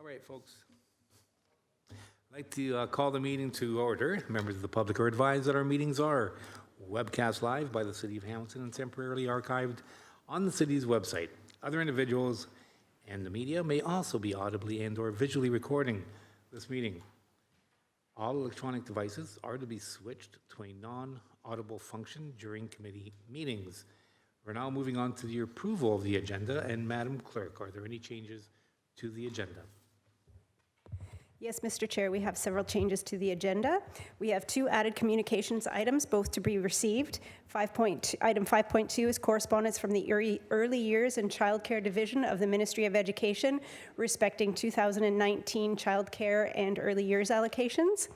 All right, folks. I'd like to call the meeting to order. Members of the public are advised that our meetings are webcast live by the City of Hamilton and temporarily archived on the city's website. Other individuals and the media may also be audibly and/or visually recording this meeting. All electronic devices are to be switched to a non-audible function during committee meetings. We're now moving on to the approval of the agenda, and Madam Clerk, are there any changes to the agenda? Yes, Mr. Chair, we have several changes to the agenda. We have two added communications items, both to be received. Item 5.2 is correspondence from the Early Years and Childcare Division of the Ministry of Education respecting 2019 childcare and early years allocations.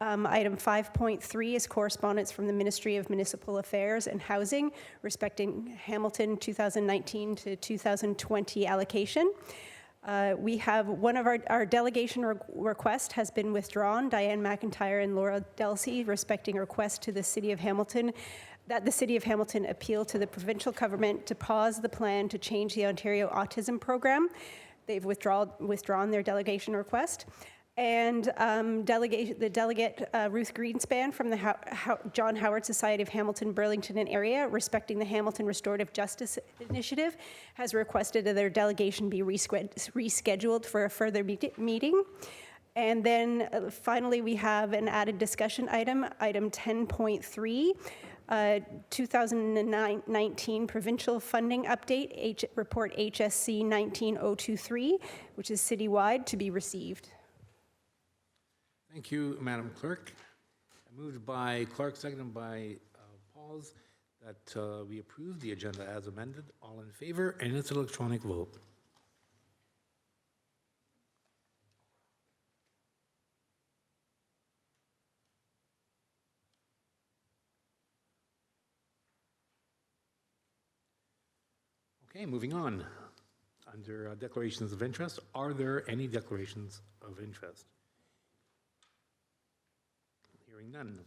Item 5.3 is correspondence from the Ministry of Municipal Affairs and Housing respecting Hamilton 2019 to 2020 allocation. We have one of our delegation request has been withdrawn. Diane McIntyre and Laura Delsey respecting a request to the City of Hamilton that the City of Hamilton appeal to the provincial government to pause the plan to change the Ontario Autism Program. They've withdrawn their delegation request. And the delegate Ruth Greenspan from the John Howard Society of Hamilton, Burlington and area, respecting the Hamilton Restorative Justice Initiative, has requested that their delegation be rescheduled for a further meeting. And then finally, we have an added discussion item, item 10.3, 2019 provincial funding update, report HSC 19023, which is citywide, to be received. Thank you, Madam Clerk. Moved by Clark, seconded by Pauls, that we approve the agenda as amended. All in favor, and it's an electronic vote. Okay, moving on. Under declarations of interest, are there any declarations of interest? Hearing none.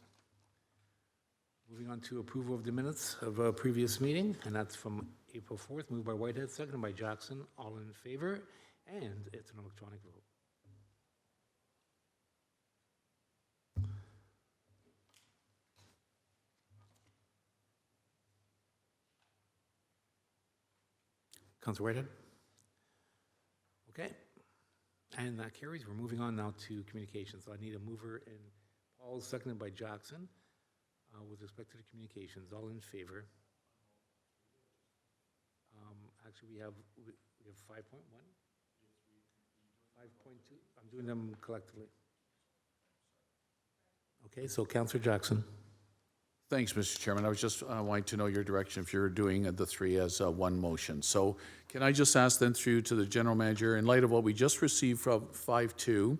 Moving on to approval of the minutes of a previous meeting, and that's from April 4th, moved by Whitehead, seconded by Jackson. All in favor, and it's an electronic vote. Councilor Whitehead? Okay, and that carries. We're moving on now to communications. So I need a mover and Paul, seconded by Jackson, with respect to the communications. All in favor? Actually, we have 5.1, 5.2. I'm doing them collectively. Okay, so Councillor Jackson. Thanks, Mr. Chairman. I was just wanting to know your direction if you're doing the three as one motion. So can I just ask then through to the General Manager, in light of what we just received from 5.2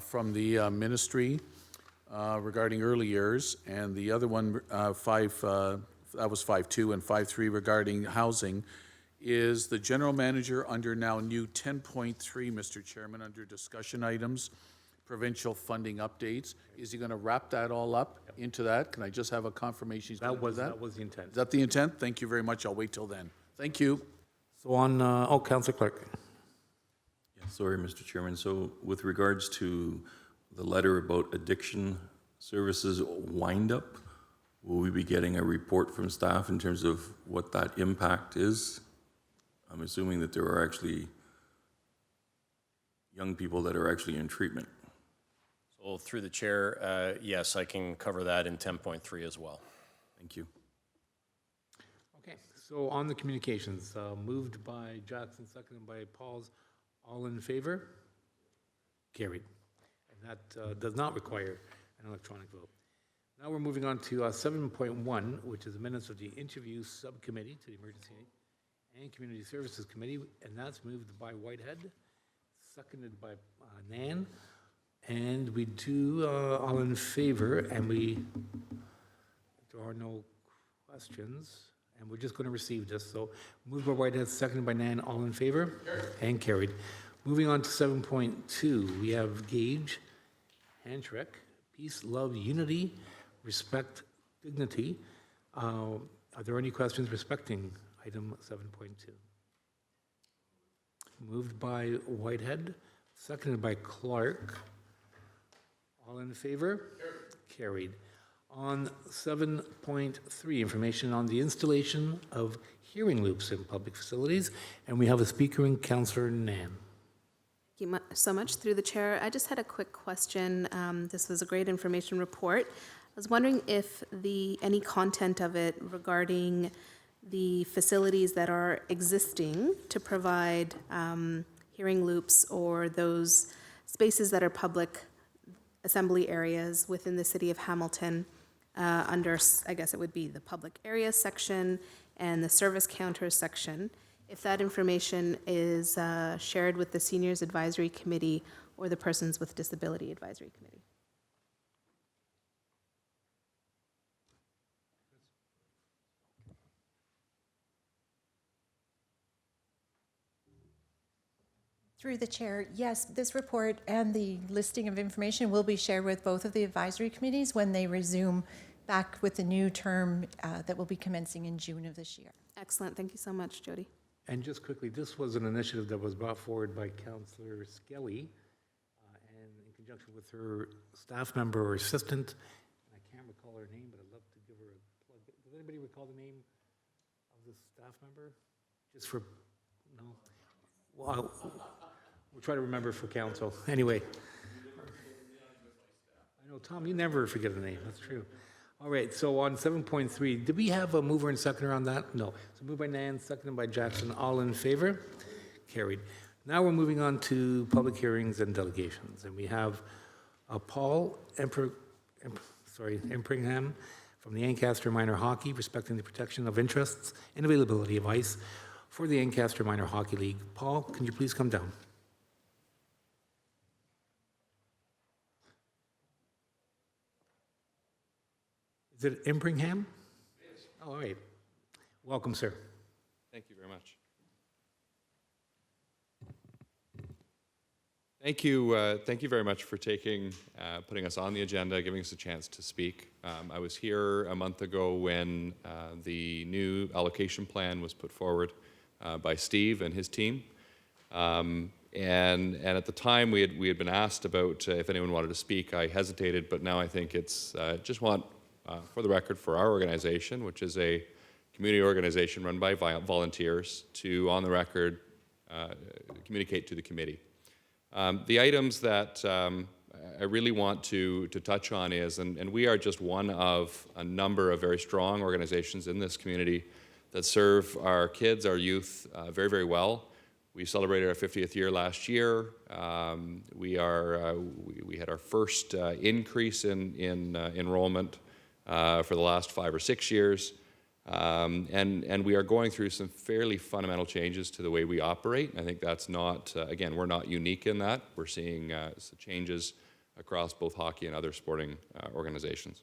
from the Ministry regarding early years, and the other one, that was 5.2, and 5.3 regarding housing, is the General Manager under now new 10.3, Mr. Chairman, under discussion items, provincial funding updates. Is he going to wrap that all up into that? Can I just have a confirmation? That was the intent. Is that the intent? Thank you very much. I'll wait till then. Thank you. So on, Councillor Clark. Yeah, sorry, Mr. Chairman. So with regards to the letter about addiction services wind-up, will we be getting a report from staff in terms of what that impact is? I'm assuming that there are actually young people that are actually in treatment. So through the chair, yes, I can cover that in 10.3 as well. Thank you. Okay, so on the communications, moved by Jackson, seconded by Pauls. All in favor? Carried. And that does not require an electronic vote. Now we're moving on to 7.1, which is the minutes of the interview subcommittee to the Emergency and Community Services Committee, and that's moved by Whitehead, seconded by Nan. And we do all in favor, and there are no questions, and we're just going to receive this. So moved by Whitehead, seconded by Nan, all in favor? And carried. Moving on to 7.2, we have Gage, Hantrick, Peace, Love, Unity, Respect, Dignity. Are there any questions respecting item 7.2? Moved by Whitehead, seconded by Clark. All in favor? Carried. On 7.3, information on the installation of hearing loops in public facilities, and we have a speaker in Councillor Nam. Thank you so much. Through the chair, I just had a quick question. This was a great information report. I was wondering if any content of it regarding the facilities that are existing to provide hearing loops or those spaces that are public assembly areas within the city of Hamilton under, I guess it would be the public areas section and the service counters section, if that information is shared with the Seniors Advisory Committee or the Persons with Disability Advisory Committee. Through the chair, yes, this report and the listing of information will be shared with both of the advisory committees when they resume back with the new term that will be commencing in June of this year. Excellent. Thank you so much, Jody. And just quickly, this was an initiative that was brought forward by Councillor Skelly, and in conjunction with her staff member or assistant. And I can't recall her name, but I'd love to give her a plug. Does anybody recall the name of the staff member? Just for, no? Well, we'll try to remember for council. Anyway. I know, Tom, you never forget a name. That's true. All right, so on 7.3, did we have a mover and seconder on that? No. So moved by Nan, seconded by Jackson. All in favor? Carried. Now we're moving on to public hearings and delegations. And we have Paul Empringham from the Ancaster Minor Hockey respecting the protection of interests and availability of ice for the Ancaster Minor Hockey League. Paul, can you please come down? Is it Empringham? Yes. All right. Welcome, sir. Thank you very much. Thank you very much for putting us on the agenda, giving us a chance to speak. I was here a month ago when the new allocation plan was put forward by Steve and his team. And at the time we had been asked about if anyone wanted to speak. I hesitated, but now I think it's just want, for the record, for our organization, which is a community organization run by volunteers, to, on the record, communicate to the committee. The items that I really want to touch on is, and we are just one of a number of very strong organizations in this community that serve our kids, our youth, very, very well. We celebrated our 50th year last year. We had our first increase in enrollment for the last 5 or 6 years. And we are going through some fairly fundamental changes to the way we operate. I think that's not, again, we're not unique in that. We're seeing some changes across both hockey and other sporting organizations.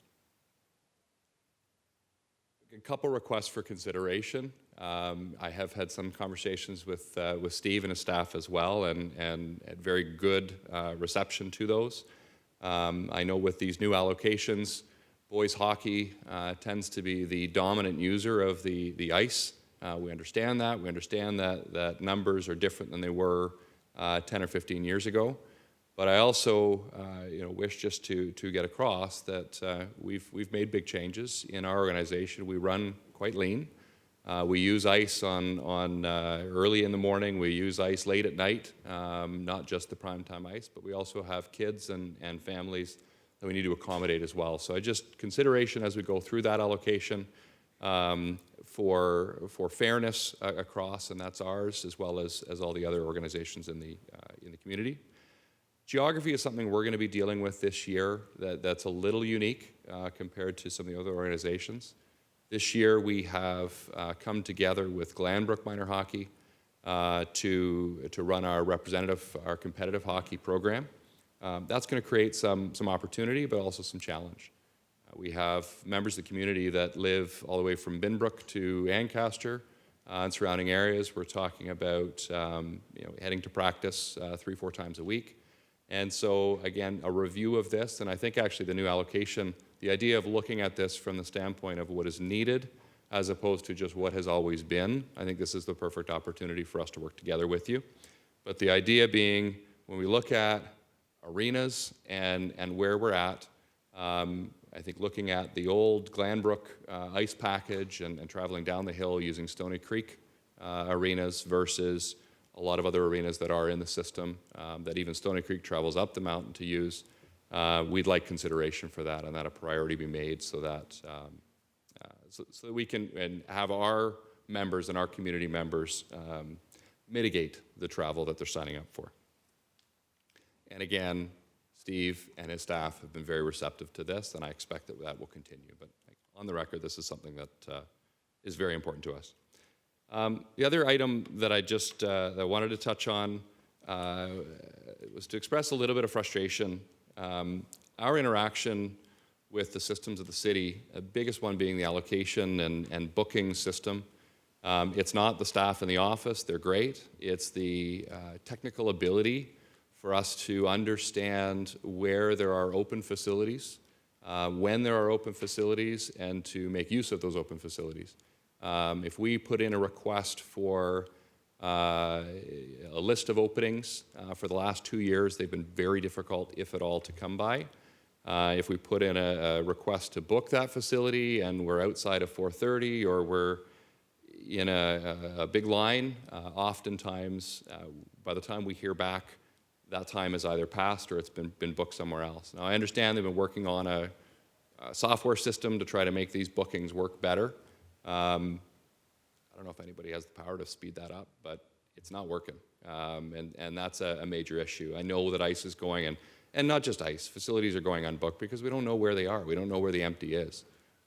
A couple requests for consideration. I have had some conversations with Steve and his staff as well, and very good reception to those. I know with these new allocations, boys hockey tends to be the dominant user of the ice. We understand that. We understand that numbers are different than they were 10 or 15 years ago. But I also wish just to get across that we've made big changes in our organization. We run quite lean. We use ice on early in the morning. We use ice late at night, not just the primetime ice, but we also have kids and families that we need to accommodate as well. So I just consideration as we go through that allocation for fairness across, and that's ours as well as all the other organizations in the community. Geography is something we're going to be dealing with this year that's a little unique compared to some of the other organizations. This year we have come together with Glanbrook Minor Hockey to run our competitive hockey program. That's going to create some opportunity, but also some challenge. We have members of the community that live all the way from Binbrook to Ancaster and surrounding areas. We're talking about heading to practice 3-4 times a week. And so, again, a review of this, and I think actually the new allocation, the idea of looking at this from the standpoint of what is needed as opposed to just what has always been, I think this is the perfect opportunity for us to work together with you. But the idea being, when we look at arenas and where we're at, I think looking at the old Glanbrook ice package and traveling down the hill using Stony Creek arenas versus a lot of other arenas that are in the system that even Stony Creek travels up the mountain to use, we'd like consideration for that and that a priority be made so that so that we can and have our members and our community members mitigate the travel that they're signing up for. And again, Steve and his staff have been very receptive to this, and I expect that that will continue. But on the record, this is something that is very important to us. The other item that I just that I wanted to touch on was to express a little bit of frustration. Our interaction with the systems of the city, the biggest one being the allocation and booking system. It's not the staff in the office, they're great. It's the technical ability for us to understand where there are open facilities, when there are open facilities, and to make use of those open facilities. If we put in a request for a list of openings for the last 2 years, they've been very difficult, if at all, to come by. If we put in a request to book that facility and we're outside of 4:30 or we're in a big line, oftentimes by the time we hear back, that time is either passed or it's been booked somewhere else. Now, I understand they've been working on a software system to try to make these bookings work better. I don't know if anybody has the power to speed that up, but it's not working. And that's a major issue. I know that ICE is going, and not just ICE, facilities are going unbooked because we don't know where they are. We don't know where the empty is.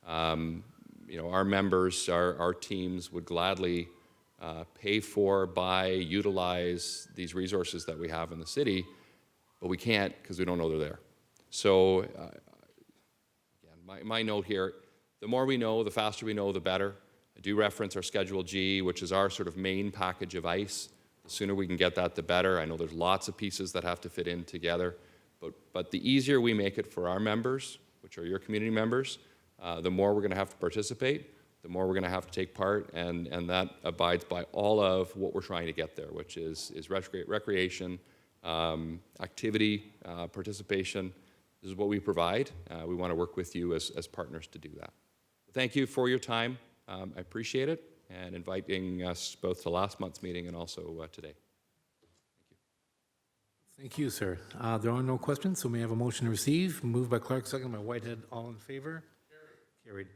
You know, our members, our teams would gladly pay for, buy, utilize these resources that we have in the city, but we can't because we don't know they're there. So, again, my note here, the more we know, the faster we know, the better. I do reference our Schedule G, which is our sort of main package of ICE. The sooner we can get that, the better. I know there's lots of pieces that have to fit in together, but the easier we make it for our members, which are your community members, the more we're going to have to participate, the more we're going to have to take part, and that abides by all of what we're trying to get there, which is recreation, activity, participation. This is what we provide. We want to work with you as partners to do that. Thank you for your time. I appreciate it, and inviting us both to last month's meeting and also today. Thank you, sir. There are no questions, so may I have a motion to receive? Moved by Clark, seconded by Whitehead. All in favor? Carried.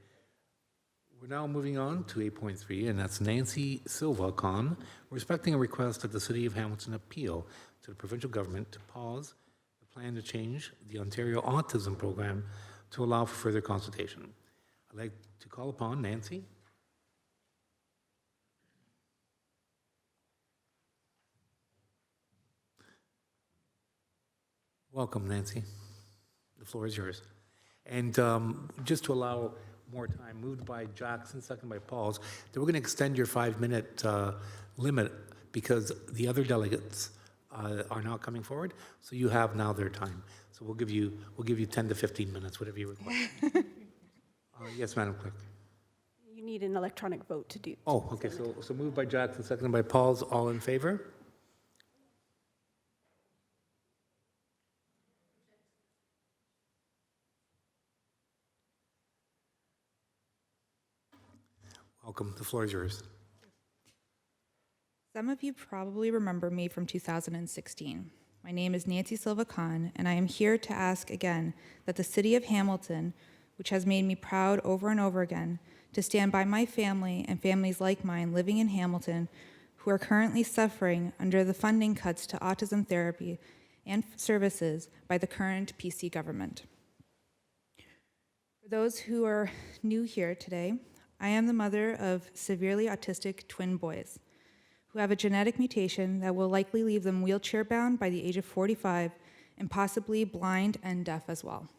We're now moving on to 8.3, and that's Nancy Silva Khan, respecting a request that the City of Hamilton appeal to the provincial government to pause the plan to change the Ontario Autism Program to allow for further consultation. I'd like to call upon Nancy. Welcome, Nancy. The floor is yours. And just to allow more time, moved by Jackson, second by Pauls, that we're going to extend your 5-minute limit because the other delegates are not coming forward. So you have now their time. So we'll give you 10 to 15 minutes, whatever you require. Yes, Madam Clerk. You need an electronic vote to do. Oh, okay. So moved by Jackson, seconded by Pauls. All in favor? Welcome. The floor is yours. Some of you probably remember me from 2016. My name is Nancy Silva Khan, and I am here to ask again that the City of Hamilton, which has made me proud over and over again, to stand by my family and families like mine living in Hamilton who are currently suffering under the funding cuts to autism therapy and services by the current PC government. For those who are new here today, I am the mother of severely autistic twin boys who have a genetic mutation that will likely leave them wheelchair-bound by the age of 45 and possibly blind and deaf as well.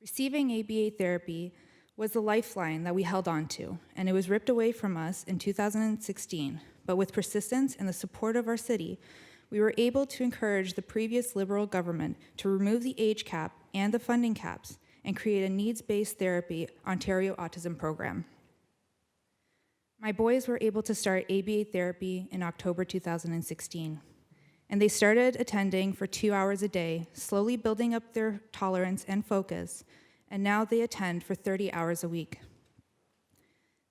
Receiving ABA therapy was the lifeline that we held on to, and it was ripped away from us in 2016. But with persistence and the support of our city, we were able to encourage the previous Liberal government to remove the age cap and the funding caps and create a needs-based therapy Ontario Autism Program. My boys were able to start ABA therapy in October 2016. And they started attending for 2 hours a day, slowly building up their tolerance and focus, and now they attend for 30 hours a week.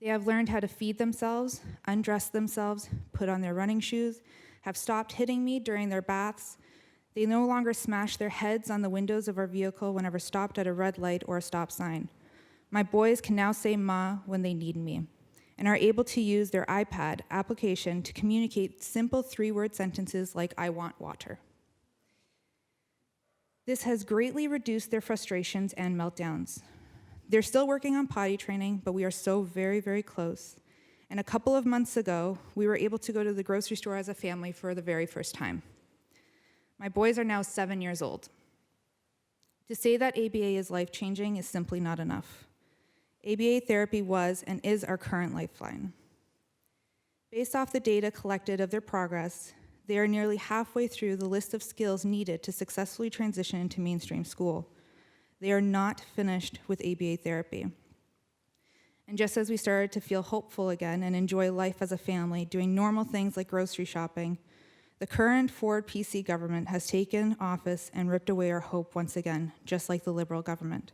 They have learned how to feed themselves, undress themselves, put on their running shoes, have stopped hitting me during their baths. They no longer smash their heads on the windows of our vehicle whenever stopped at a red light or a stop sign. My boys can now say "ma" when they need me, and are able to use their iPad application to communicate simple 3-word sentences like "I want water." This has greatly reduced their frustrations and meltdowns. They're still working on potty training, but we are so very, very close. And a couple of months ago, we were able to go to the grocery store as a family for the very first time. My boys are now 7 years old. To say that ABA is life-changing is simply not enough. ABA therapy was and is our current lifeline. Based off the data collected of their progress, they are nearly halfway through the list of skills needed to successfully transition into mainstream school. They are not finished with ABA therapy. And just as we started to feel hopeful again and enjoy life as a family, doing normal things like grocery shopping, the current Ford PC government has taken office and ripped away our hope once again, just like the Liberal government.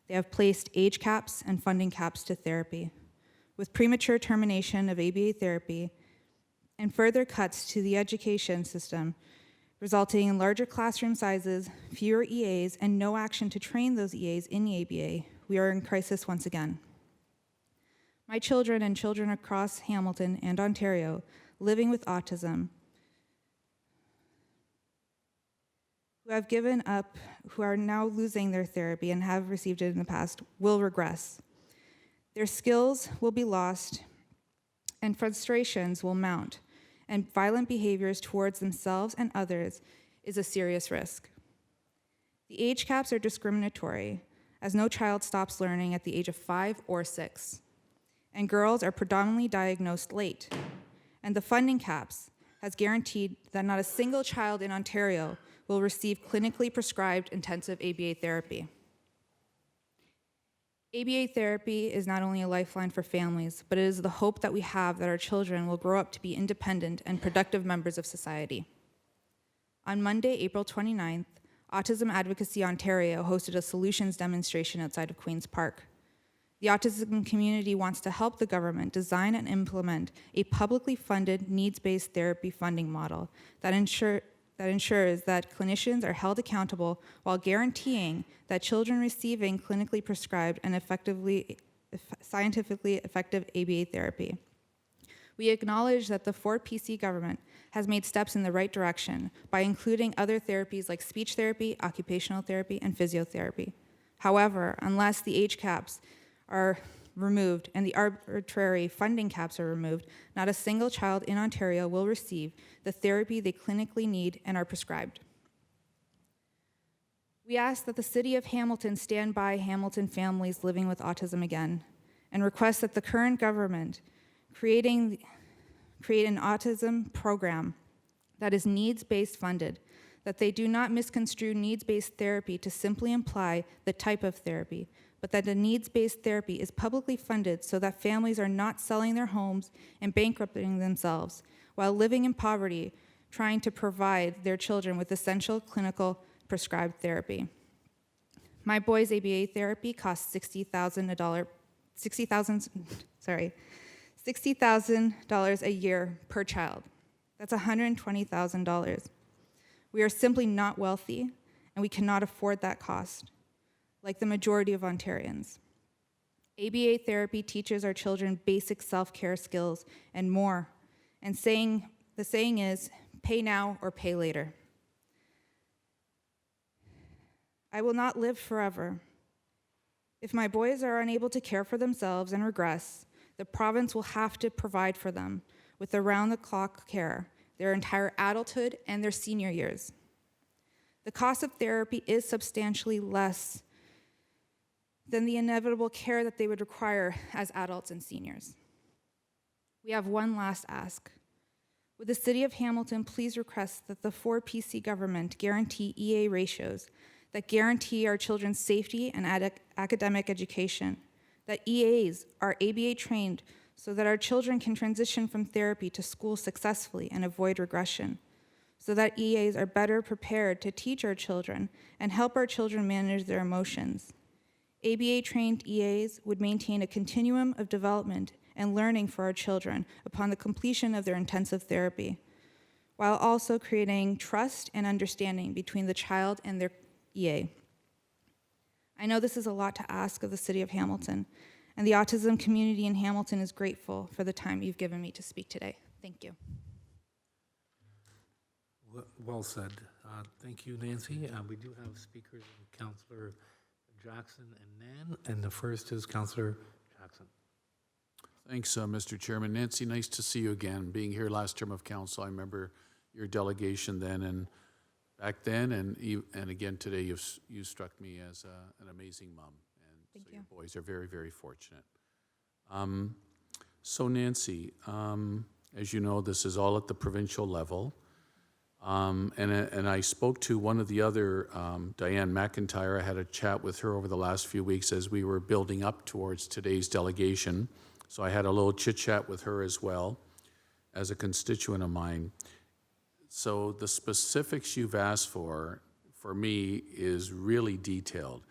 They have placed age caps and funding caps to therapy, with premature termination of ABA therapy and further cuts to the education system, resulting in larger classroom sizes, fewer EAs, and no action to train those EAs in the ABA. We are in crisis once again. My children and children across Hamilton and Ontario living with autism who have given up, who are now losing their therapy and have received it in the past, will regress. Their skills will be lost, and frustrations will mount, and violent behaviors towards themselves and others is a serious risk. The age caps are discriminatory, as no child stops learning at the age of 5 or 6, and girls are predominantly diagnosed late. And the funding caps has guaranteed that not a single child in Ontario will receive clinically prescribed intensive ABA therapy. ABA therapy is not only a lifeline for families, but it is the hope that we have that our children will grow up to be independent and productive members of society. On Monday, April 29th, Autism Advocacy Ontario hosted a solutions demonstration outside of Queen's Park. The autism community wants to help the government design and implement a publicly funded needs-based therapy funding model that ensures that clinicians are held accountable while guaranteeing that children receiving clinically prescribed and scientifically effective ABA therapy. We acknowledge that the Ford PC government has made steps in the right direction by including other therapies like speech therapy, occupational therapy, and physiotherapy. However, unless the age caps are removed and the arbitrary funding caps are removed, not a single child in Ontario will receive the therapy they clinically need and are prescribed. We ask that the City of Hamilton stand by Hamilton families living with autism again, and request that the current government create an autism program that is needs-based funded, that they do not misconstrue needs-based therapy to simply imply the type of therapy, but that the needs-based therapy is publicly funded so that families are not selling their homes and bankrupting themselves while living in poverty, trying to provide their children with essential clinical prescribed therapy. My boys' ABA therapy costs $60,000 a year per child. That's $120,000. We are simply not wealthy, and we cannot afford that cost, like the majority of Ontarians. ABA therapy teaches our children basic self-care skills and more, and the saying is, pay now or pay later. I will not live forever. If my boys are unable to care for themselves and regress, the province will have to provide for them with around-the-clock care their entire adulthood and their senior years. The cost of therapy is substantially less than the inevitable care that they would require as adults and seniors. We have one last ask. Would the City of Hamilton please request that the Ford PC government guarantee EA ratios that guarantee our children's safety and academic education, that EAs are ABA trained so that our children can transition from therapy to school successfully and avoid regression, so that EAs are better prepared to teach our children and help our children manage their emotions. ABA-trained EAs would maintain a continuum of development and learning for our children upon the completion of their intensive therapy, while also creating trust and understanding between the child and their EA. I know this is a lot to ask of the City of Hamilton, and the autism community in Hamilton is grateful for the time you've given me to speak today. Thank you. Well said. Thank you, Nancy. We do have speakers, Councillor Jackson and Nan, and the first is Councillor Jackson. Thanks, Mr. Chairman. Nancy, nice to see you again. Being here last term of council, I remember your delegation then and back then, and again today, you struck me as an amazing mom. And Thank so you. your boys are very, very fortunate. So Nancy, as you know, this is all at the provincial level. And I spoke to one of the other, Diane McIntyre. I had a chat with her over the last few weeks as we were building up towards today's delegation. So I had a little chit chat with her as well as a constituent of mine. So the specifics you've asked for me, is really detailed.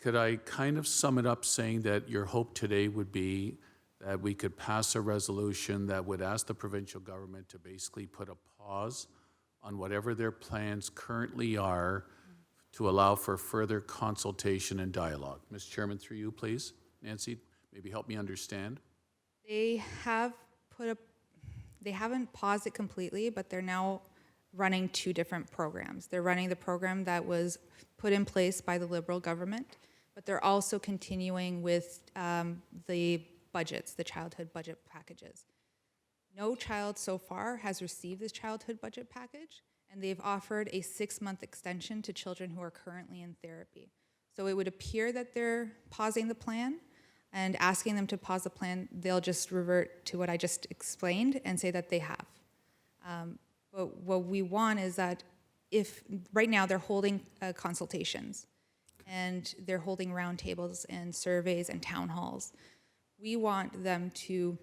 Could I kind of sum it up saying that your hope today would be that we could pass a resolution that would ask the provincial government to basically put a pause on whatever their plans currently are to allow for further consultation and dialogue? Mr. Chairman, through you, please. Nancy, maybe help me understand. They haven't paused it completely, but they're now running two different programs. They're running the program that was put in place by the Liberal government, but they're also continuing with the budgets, the childhood budget packages. No child so far has received this childhood budget package, and they've offered a 6-month extension to children who are currently in therapy. So it would appear that they're pausing the plan, and asking them to pause the plan, they'll just revert to what I just explained and say that they have. But what we want is that if, right now they're holding consultations, and they're holding roundtables and surveys and town halls. We want them to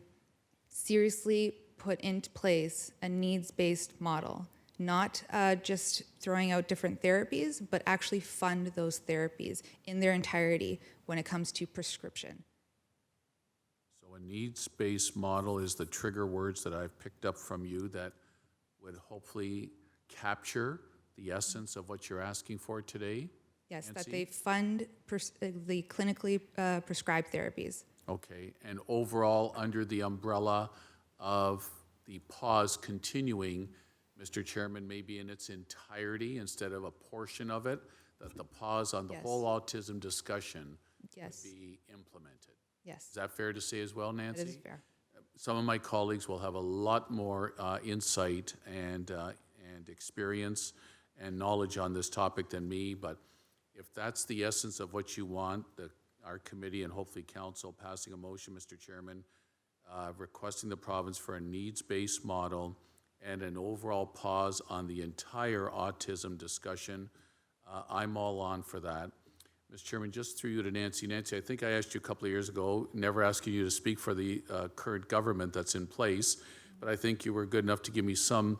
seriously put into place a needs-based model, not just throwing out different therapies, but actually fund those therapies in their entirety when it comes to prescription. So a needs-based model is the trigger words that I've picked up from you that would hopefully capture the essence of what you're asking for today? Yes, Nancy? that they fund the clinically prescribed therapies. Okay, and overall, under the umbrella of the pause continuing, Mr. Chairman, maybe in its entirety instead of a portion of it, that the pause on the Yes. whole autism discussion Yes. would be implemented. Yes, Is that fair to say as well, Nancy? that is fair. Some of my colleagues will have a lot more insight and experience and knowledge on this topic than me, but if that's the essence of what you want, our committee and hopefully council passing a motion, Mr. Chairman, requesting the province for a needs-based model and an overall pause on the entire autism discussion, I'm all on for that. Mr. Chairman, just through you to Nancy. Nancy, I think I asked you a couple of years ago, never asking you to speak for the current government that's in place, but I think you were good enough to give me some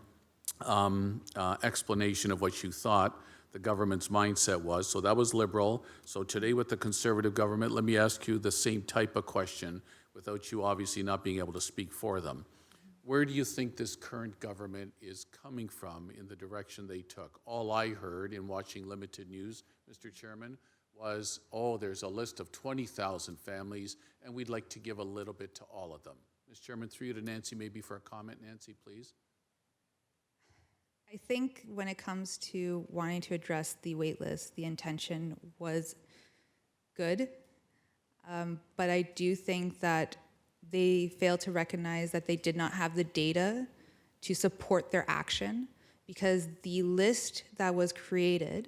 explanation of what you thought the government's mindset was. So that was Liberal. So today with the Conservative government, let me ask you the same type of question without you obviously not being able to speak for them. Where do you think this current government is coming from in the direction they took? All I heard in watching limited news, Mr. Chairman, was, oh, there's a list of 20,000 families, and we'd like to give a little bit to all of them. Mr. Chairman, through you to Nancy, maybe for a comment. Nancy, please. I think when it comes to wanting to address the wait list, the intention was good, but I do think that they failed to recognize that they did not have the data to support their action, because the list that was created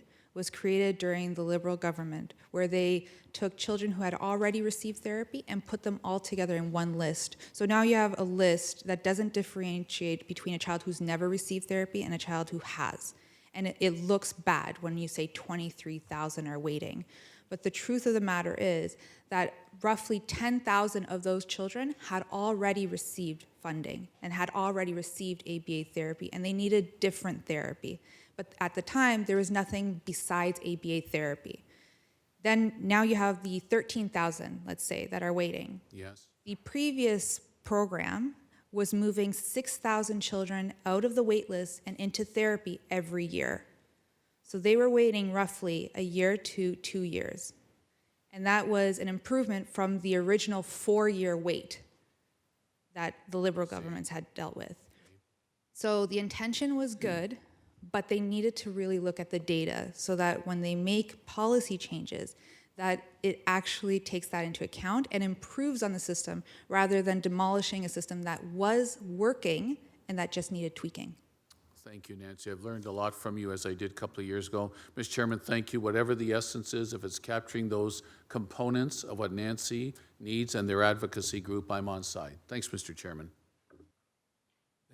during the Liberal government, where they took children who had already received therapy and put them all together in one list. So now you have a list that doesn't differentiate between a child who's never received therapy and a child who has. And it looks bad when you say 23,000 are waiting. But the truth of the matter is that roughly 10,000 of those children had already received funding and had already received ABA therapy, and they needed different therapy. But at the time, there was nothing besides ABA therapy. Then now you have the 13,000, let's say, that are waiting. Yes. The previous program was moving 6,000 children out of the wait list and into therapy every year. So they were waiting roughly a year to 2 years. And that was an improvement from the original 4-year wait that the Liberal governments had dealt with. So the intention was good, but they needed to really look at the data so that when they make policy changes, that it actually takes that into account and improves on the system rather than demolishing a system that was working and that just needed tweaking. Thank you, Nancy. I've learned a lot from you, as I did a couple of years ago. Mr. Chairman, thank you. Whatever the essence is, if it's capturing those components of what Nancy needs and their advocacy group, I'm on side. Thanks, Mr. Chairman.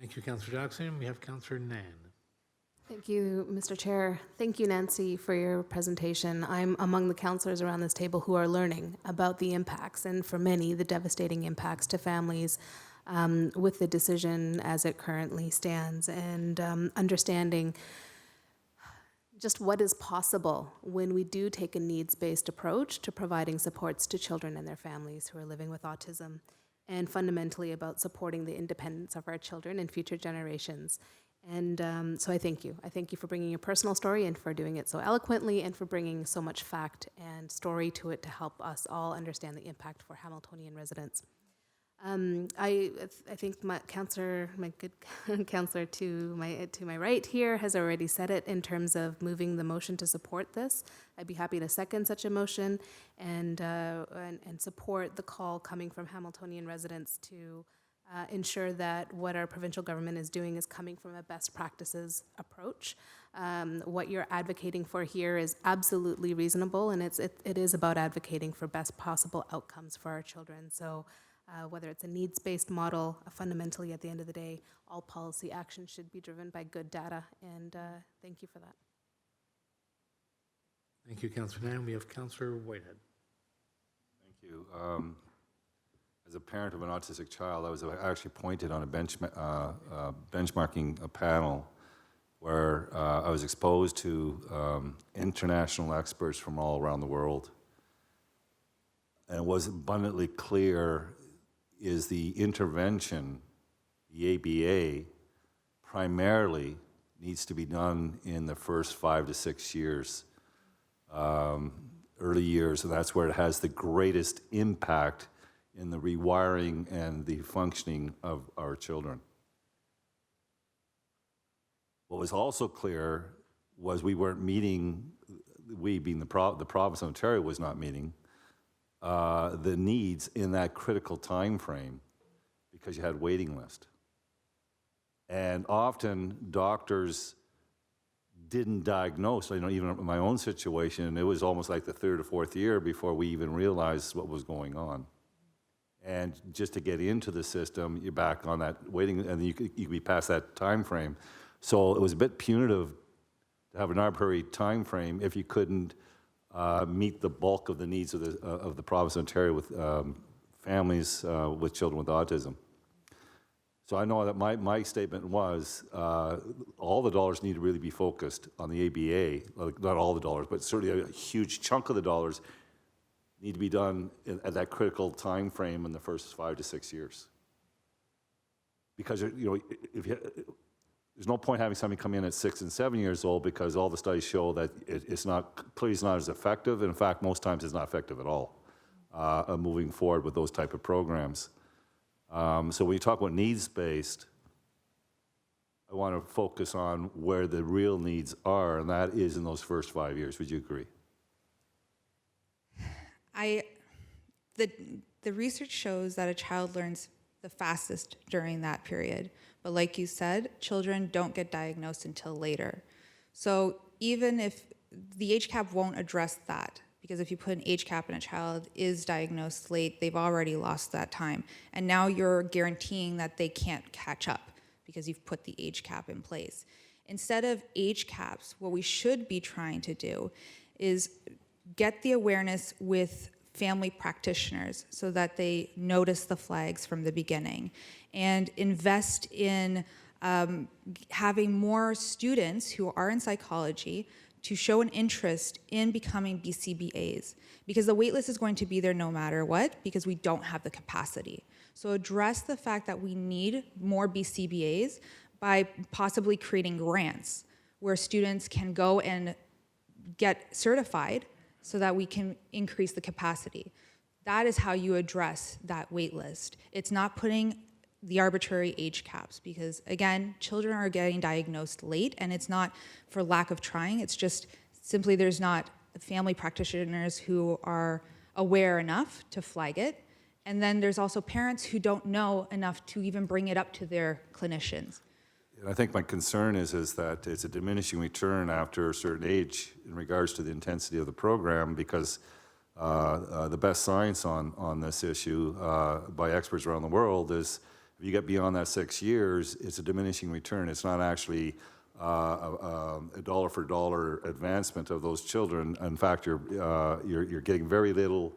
Thank you, Councillor Jackson. We have Councillor Nan. Thank you, Mr. Chair. Thank you, Nancy, for your presentation. I'm among the councillors around this table who are learning about the impacts, and for many, the devastating impacts to families with the decision as it currently stands, and understanding just what is possible when we do take a needs-based approach to providing supports to children and their families who are living with autism, and fundamentally about supporting the independence of our children and future generations. And so I thank you. I thank you for bringing your personal story and for doing it so eloquently and for bringing so much fact and story to it to help us all understand the impact for Hamiltonian residents. I think my good counselor to my right here has already said it in terms of moving the motion to support this. I'd be happy to second such a motion and support the call coming from Hamiltonian residents to ensure that what our provincial government is doing is coming from a best practices approach. What you're advocating for here is absolutely reasonable, and it is about advocating for best possible outcomes for our children. So whether it's a needs-based model, fundamentally at the end of the day, all policy action should be driven by good data, and thank you for that. Thank you, Councillor Nan. We have Councillor Whitehead. Thank you. As a parent of an autistic child, I was actually appointed on a benchmarking panel where I was exposed to international experts from all around the world. And it was abundantly clear is the intervention, the ABA, primarily needs to be done in the first 5 to 6 years, early years, and that's where it has the greatest impact in the rewiring and the functioning of our children. What was also clear was we weren't meeting, we being the province of Ontario was not meeting the needs in that critical time frame because you had waiting list. And often doctors didn't diagnose, even in my own situation, it was almost like the 3rd or 4th year before we even realized what was going on. And just to get into the system, you're back on that waiting, and you could be past that time frame. So it was a bit punitive to have an arbitrary time frame if you couldn't meet the bulk of the needs of the province of Ontario with families with children with autism. So I know that my statement was all the dollars need to really be focused on the ABA, not all the dollars, but certainly a huge chunk of the dollars need to be done at that critical time frame in the first 5 to 6 years. Because there's no point having somebody come in at 6 and 7 years old because all the studies show that it's not as effective. In fact, most times it's not effective at all moving forward with those type of programs. So when you talk about needs-based, I want to focus on where the real needs are, and that is in those first 5 years. Would you agree? The research shows that a child learns the fastest during that period. But like you said, children don't get diagnosed until later. So even if the age cap won't address that, because if you put an age cap and a child is diagnosed late, they've already lost that time. And now you're guaranteeing that they can't catch up because you've put the age cap in place. Instead of age caps, what we should be trying to do is get the awareness with family practitioners so that they notice the flags from the beginning, and invest in having more students who are in psychology to show an interest in becoming BCBAs, because the waitlist is going to be there no matter what, because we don't have the capacity. So address the fact that we need more BCBAs by possibly creating grants where students can go and get certified so that we can increase the capacity. That is how you address that wait list. It's not putting the arbitrary age caps, because again, children are getting diagnosed late, and it's not for lack of trying, it's just simply there's not family practitioners who are aware enough to flag it. And then there's also parents who don't know enough to even bring it up to their clinicians. And I think my concern is that it's a diminishing return after a certain age in regards to the intensity of the program, because the best science on this issue by experts around the world is if you get beyond that 6 years, it's a diminishing return. It's not actually a dollar for dollar advancement of those children. In fact, you're getting very little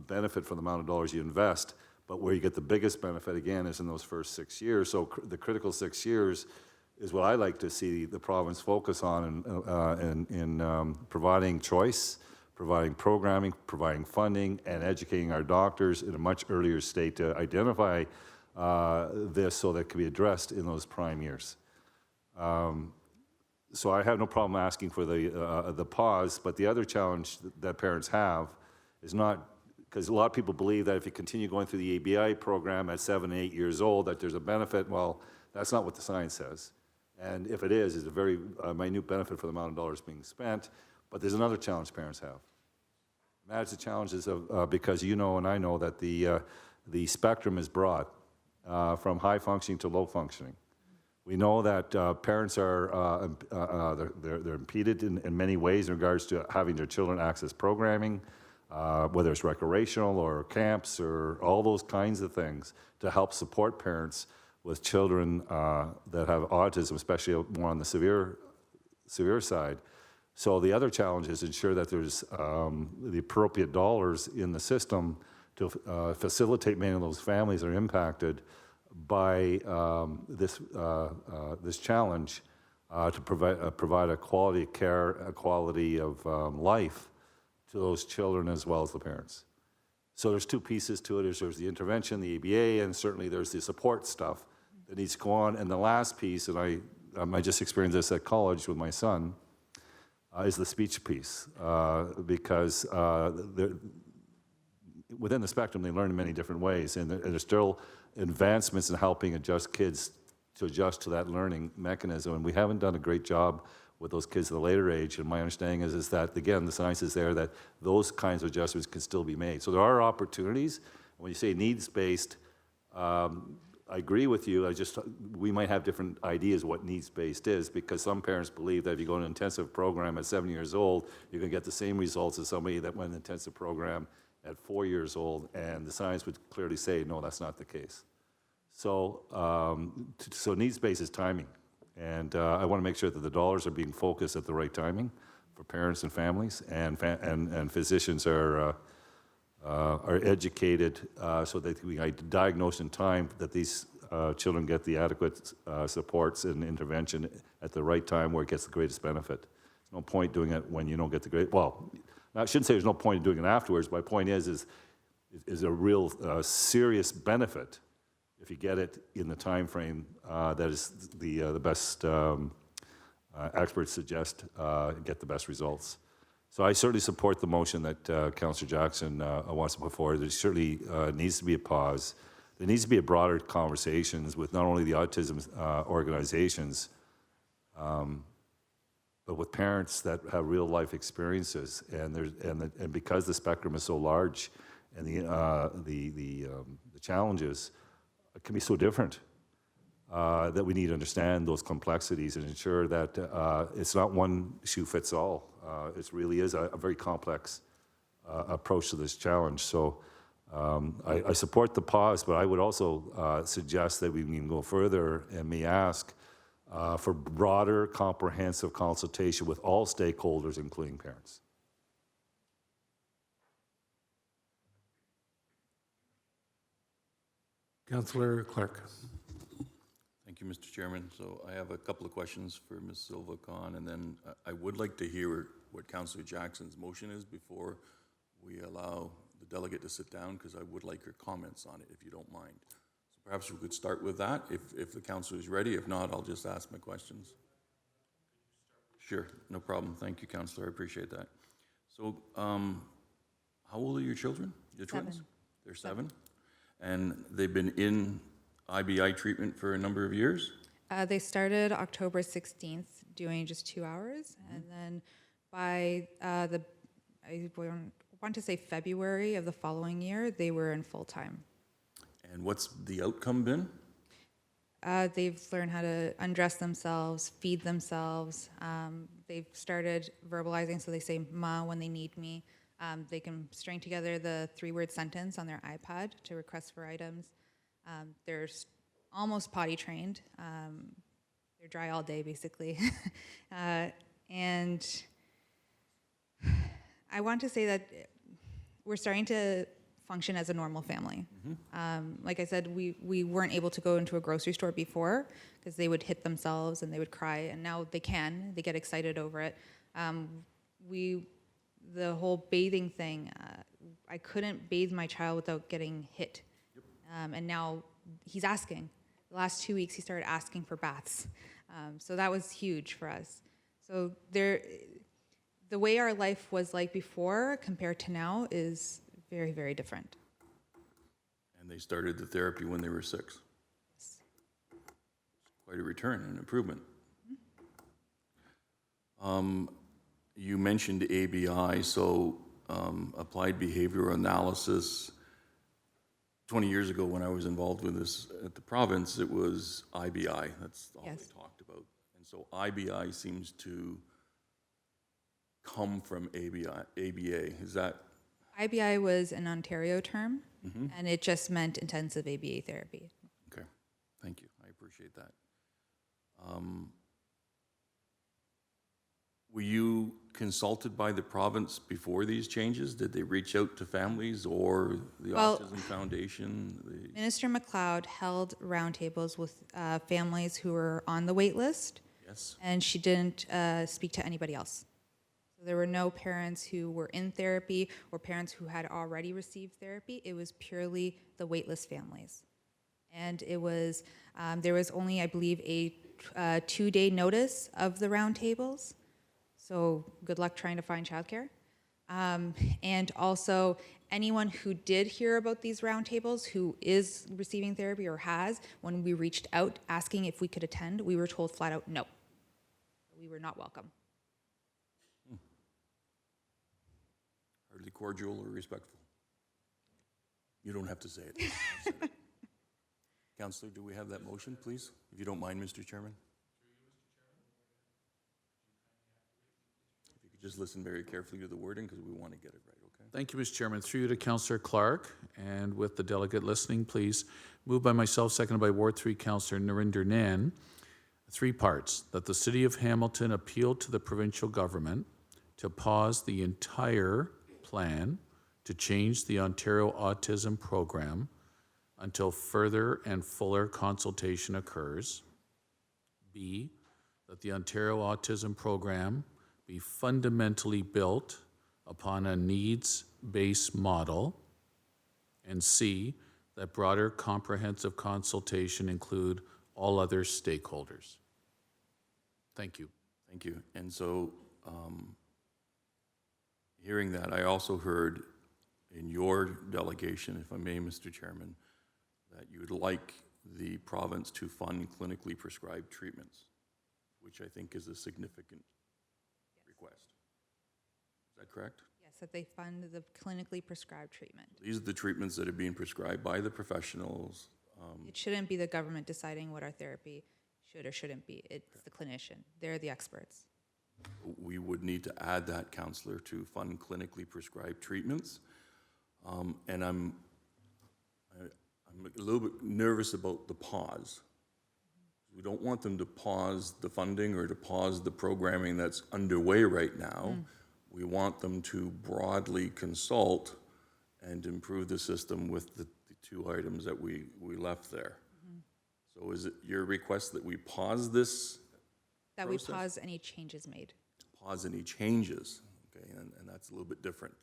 benefit from the amount of dollars you invest. But where you get the biggest benefit, again, is in those first 6 years. So the critical 6 years is what I like to see the province focus on in providing choice, providing programming, providing funding, and educating our doctors in a much earlier state to identify this so that it can be addressed in those prime years. So I have no problem asking for the pause, but the other challenge that parents have is not, because a lot of people believe that if you continue going through the ABI program at 7 and 8 years old, that there's a benefit. Well, that's not what the science says. And if it is, it's a very minute benefit for the amount of dollars being spent. But there's another challenge parents have. Manage the challenges of, because you know and I know that the spectrum is broad, from high functioning to low functioning. We know that parents are they're impeded in many ways in regards to having their children access programming, whether it's recreational or camps or all those kinds of things to help support parents with children that have autism, especially more on the severe side. So the other challenge is ensure that there's the appropriate dollars in the system to facilitate many of those families that are impacted by this challenge to provide a quality of care, a quality of life to those children as well as the parents. So there's two pieces to it. There's the intervention, the ABA, and certainly there's the support stuff that needs to go on. And the last piece, and I just experienced this at college with my son, is the speech piece, because within the spectrum, they learn in many different ways, and there's still advancements in helping kids to adjust to that learning mechanism, and we haven't done a great job with those kids at a later age, and my understanding is that, again, the science is there that those kinds of adjustments can still be made. So there are opportunities. When you say needs-based, I agree with you. We might have different ideas what needs-based is, because some parents believe that if you go in an intensive program at 7 years old, you're going to get the same results as somebody that went in an intensive program at 4 years old, and the science would clearly say, no, that's not the case. So, so needs-based is timing, and I want to make sure that the dollars are being focused at the right timing for parents and families, and physicians are educated so that we diagnose in time that these children get the adequate supports and intervention at the right time where it gets the greatest benefit. There's no point doing it when you don't get the well, I shouldn't say there's no point in doing it afterwards. My point is a real serious benefit if you get it in the time frame that is the best experts suggest get the best results. So I certainly support the motion that Councillor Jackson wants to put forward. There certainly needs to be a pause. There needs to be a broader conversations with not only the autism organizations, but with parents that have real life experiences. And because the spectrum is so large, and the challenges can be so different, that we need to understand those complexities and ensure that it's not one shoe fits all. It really is a very complex approach to this challenge. So I support the pause, but I would also suggest that we can go further and may ask for broader comprehensive consultation with all stakeholders, including parents. Councillor Clark. Thank you, Mr. Chairman. So I have a couple of questions for Ms. Silva Khan, and then I would like to hear what Councillor Jackson's motion is before we allow the delegate to sit down, because I would like your comments on it, if you don't mind. So perhaps we could start with that, if the councillor is ready. If not, I'll just ask my questions. Sure, no problem. Thank you, Councillor. I appreciate that. So, how old are your children? Your twins? 7. They're 7? And they've been in IBI treatment for a number of years? They started October 16th, doing just 2 hours, and then by I want to say February of the following year, they were in full-time. And what's the outcome been? They've learned how to undress themselves, feed themselves. They've started verbalizing, so they say "ma" when they need me. They can string together the 3-word sentence on their iPad to request for items. They're almost potty trained. They're dry all day, basically. And I want to say that we're starting to function as a normal family. Like I said, we weren't able to go into a grocery store before because they would hit themselves and they would cry, and now they can. They get excited over it. The whole bathing thing, I couldn't bathe my child without getting hit. And now he's asking. The last 2 weeks, he started asking for baths. So that was huge for us. So the way our life was like before compared to now is very, very different. And they started the therapy when they were 6. Quite a return and improvement. You mentioned ABI, so applied behavioral analysis. 20 years ago, when I was involved with this at the province, it was IBI. That's all Yes. they talked about. And so IBI seems to come from ABA. Is that? IBI was an Ontario term, and it just meant intensive ABA therapy. Okay, thank you. I appreciate that. Were you consulted by the province before these changes? Did they reach out to families or the Well, Autism Foundation? Minister McLeod held roundtables with families who were on the wait list, Yes. and she didn't speak to anybody else. So there were no parents who were in therapy or parents who had already received therapy. It was purely the waitlist families. And it was, there was only, I believe, a 2-day notice of the roundtables. So good luck trying to find childcare. And also, anyone who did hear about these roundtables, who is receiving therapy or has, when we reached out asking if we could attend, we were told flat out no. We were not welcome. Hardly cordial or respectful. You don't have to say it. I've said it. Councillor, do we have that motion, please? If you don't mind, Mr. Chairman? If you could just listen very carefully to the wording, because we want to get it right, okay? Thank you, Mr. Chairman. Through you to Councillor Clark, and with the delegate listening, please. Moved by myself, seconded by Ward 3 Councillor Narinder Nan. 3 parts, that the City of Hamilton appeal to the provincial government to pause the entire plan to change the Ontario Autism Program until further and fuller consultation occurs. B, that the Ontario Autism Program be fundamentally built upon a needs-based model. And C, that broader comprehensive consultation include all other stakeholders. Thank you. Thank you. And so, hearing that, I also heard in your delegation, if I may, Mr. Chairman, that you would like the province to fund clinically prescribed treatments, which I think is a significant request. Is that correct? Yes, that they fund the clinically prescribed treatment. These are the treatments that are being prescribed by the professionals. It shouldn't be the government deciding what our therapy should or shouldn't be. It's the clinician. They're the experts. We would need to add that, Councillor, to fund clinically prescribed treatments. And I'm a little bit nervous about the pause. We don't want them to pause the funding or to pause the programming that's underway right now. We want them to broadly consult and improve the system with the two items that we left there. So is it your request that we pause this, That we process? pause any changes made. pause any changes? Okay, and that's a little bit different.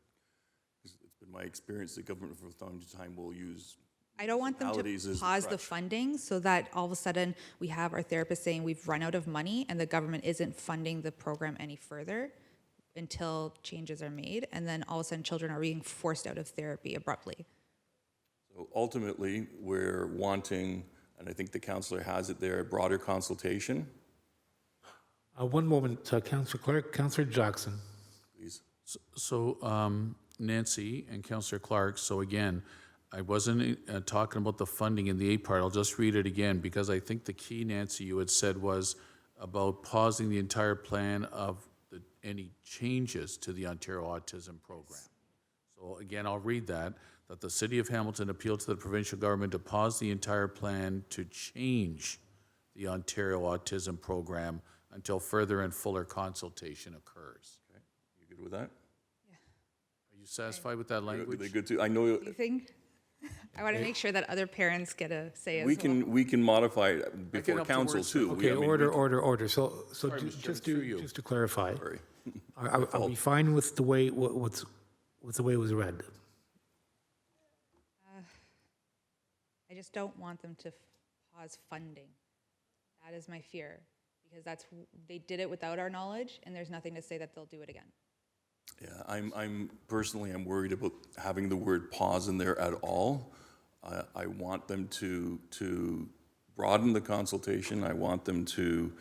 It's been my experience that government from time to time will use I don't want them municipalities to as the pause the crutch. funding so that all of a sudden we have our therapist saying we've run out of money and the government isn't funding the program any further until changes are made. And then all of a sudden children are being forced out of therapy abruptly. So ultimately, we're wanting, and I think the counselor has it there, a broader consultation, One moment, Councillor Clark, Councillor Jackson. please. So, Nancy and Councillor Clark, so again, I wasn't talking about the funding in the A part. I'll just read it again because I think the key, Nancy, you had said was about pausing the entire plan of any changes to the Ontario Autism Program. So again, I'll read that the City of Hamilton appealed to the provincial government to pause the entire plan to change the Ontario Autism Program until further and fuller consultation occurs. Okay, you good with that? Are you satisfied with that Are they language? good too? I know You think? I want to make sure that other parents get a say as we well. we can modify it before up to council words. too. Okay, I mean, order. So Sorry, Mr. just Chairman, through you. to clarify, Sorry. are we fine with the way, what's the way it was read? I just don't want them to pause funding. That is my fear, because they did it without our knowledge, and there's nothing to say that they'll do it again. Yeah, I'm personally, I'm worried about having the word pause in there at all. I want them to broaden the consultation. I want them to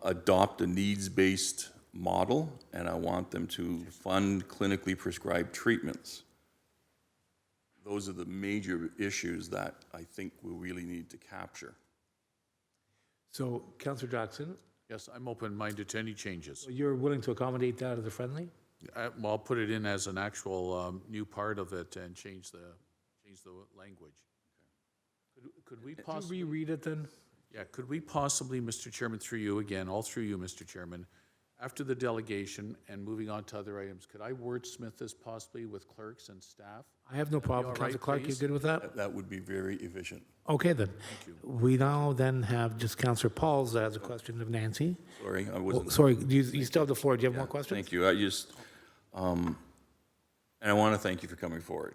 adopt a needs-based model, and I want them to fund clinically prescribed treatments. Those are the major issues that I think we really need to capture. So, Councillor Jackson, Yes, I'm open-minded to any changes. you're willing to accommodate that as a friendly? Well, I'll put it in as an actual new part of it and change the language. Could we Could you possibly, reread it then? yeah, could we possibly, Mr. Chairman, through you again, all through you, Mr. Chairman, after the delegation and moving on to other items, could I wordsmith this possibly with clerks and staff? I have no problem. all right, Councillor Clark, you please? good with that? That would be very efficient. Okay, then. We now then have just Councillor Pauls as a question of Nancy. Sorry, I Oh, wasn't. sorry, you still have the floor. Do you have more questions? Thank you. I just, and I want to thank you for coming forward.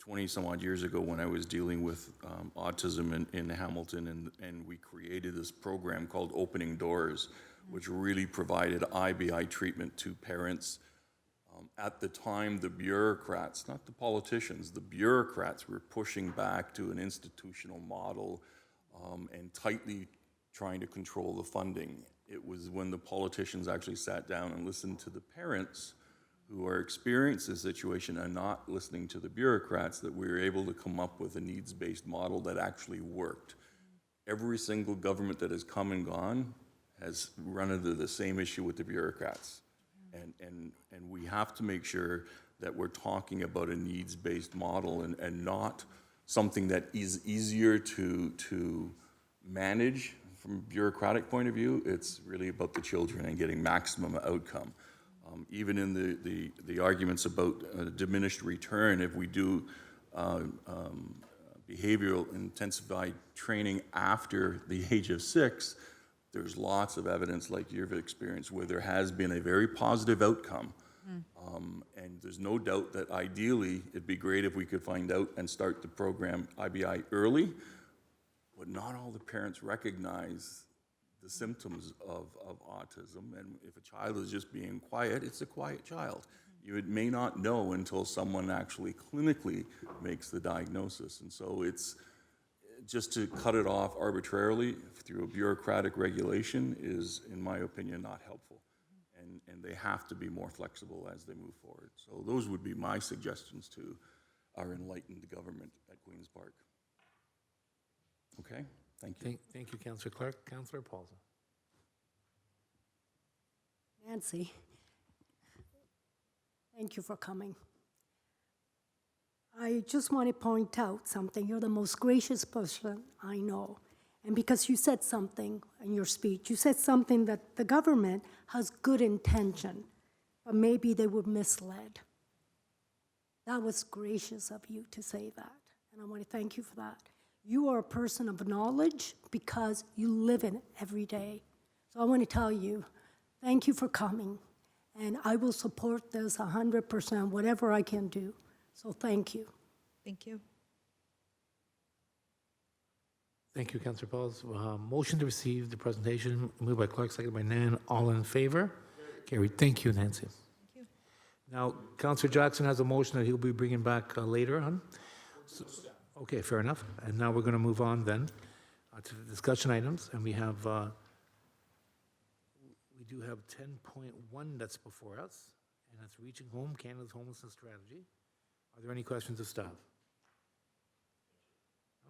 20-some-odd years ago, when I was dealing with autism in Hamilton, and we created this program called Opening Doors, which really provided IBI treatment to parents. At the time, the bureaucrats, not the politicians, the bureaucrats were pushing back to an institutional model and tightly trying to control the funding. It was when the politicians actually sat down and listened to the parents who are experiencing the situation and not listening to the bureaucrats that we were able to come up with a needs-based model that actually worked. Every single government that has come and gone has run into the same issue with the bureaucrats. And we have to make sure that we're talking about a needs-based model and not something that is easier to manage from a bureaucratic point of view. It's really about the children and getting maximum outcome. Even in the arguments about diminished return, if we do behavioral intensified training after the age of 6, there's lots of evidence like you've experienced where there has been a very positive outcome. And there's no doubt that ideally it'd be great if we could find out and start the program IBI early, but not all the parents recognize the symptoms of autism. And if a child is just being quiet, it's a quiet child. You may not know until someone actually clinically makes the diagnosis. And so it's just to cut it off arbitrarily through a bureaucratic regulation is, in my opinion, not helpful. And they have to be more flexible as they move forward. So those would be my suggestions to our enlightened government at Queen's Park. Okay, thank you. Thank you, Councillor Clark. Councillor Pauls. Nancy, thank you for coming. I just want to point out something. You're the most gracious person I know. And because you said something in your speech, you said something that the government has good intention, but maybe they were misled. That was gracious of you to say that, and I want to thank you for that. You are a person of knowledge because you live in it every day. So I want to tell you, thank you for coming, and I will support this 100%, whatever I can do. So thank you. Thank you. Thank you, Councillor Pauls. Motion to receive the presentation, moved by Clark, seconded by Nan. All in favor? Carried. Thank you, Nancy. Thank you. Now, Councillor Jackson has a motion that he'll be bringing back later on. Okay, fair enough. And now we're going to move on then to the discussion items, and we do have 10.1 that's before us, and that's Reaching Home, Canada's Homelessness Strategy. Are there any questions of staff?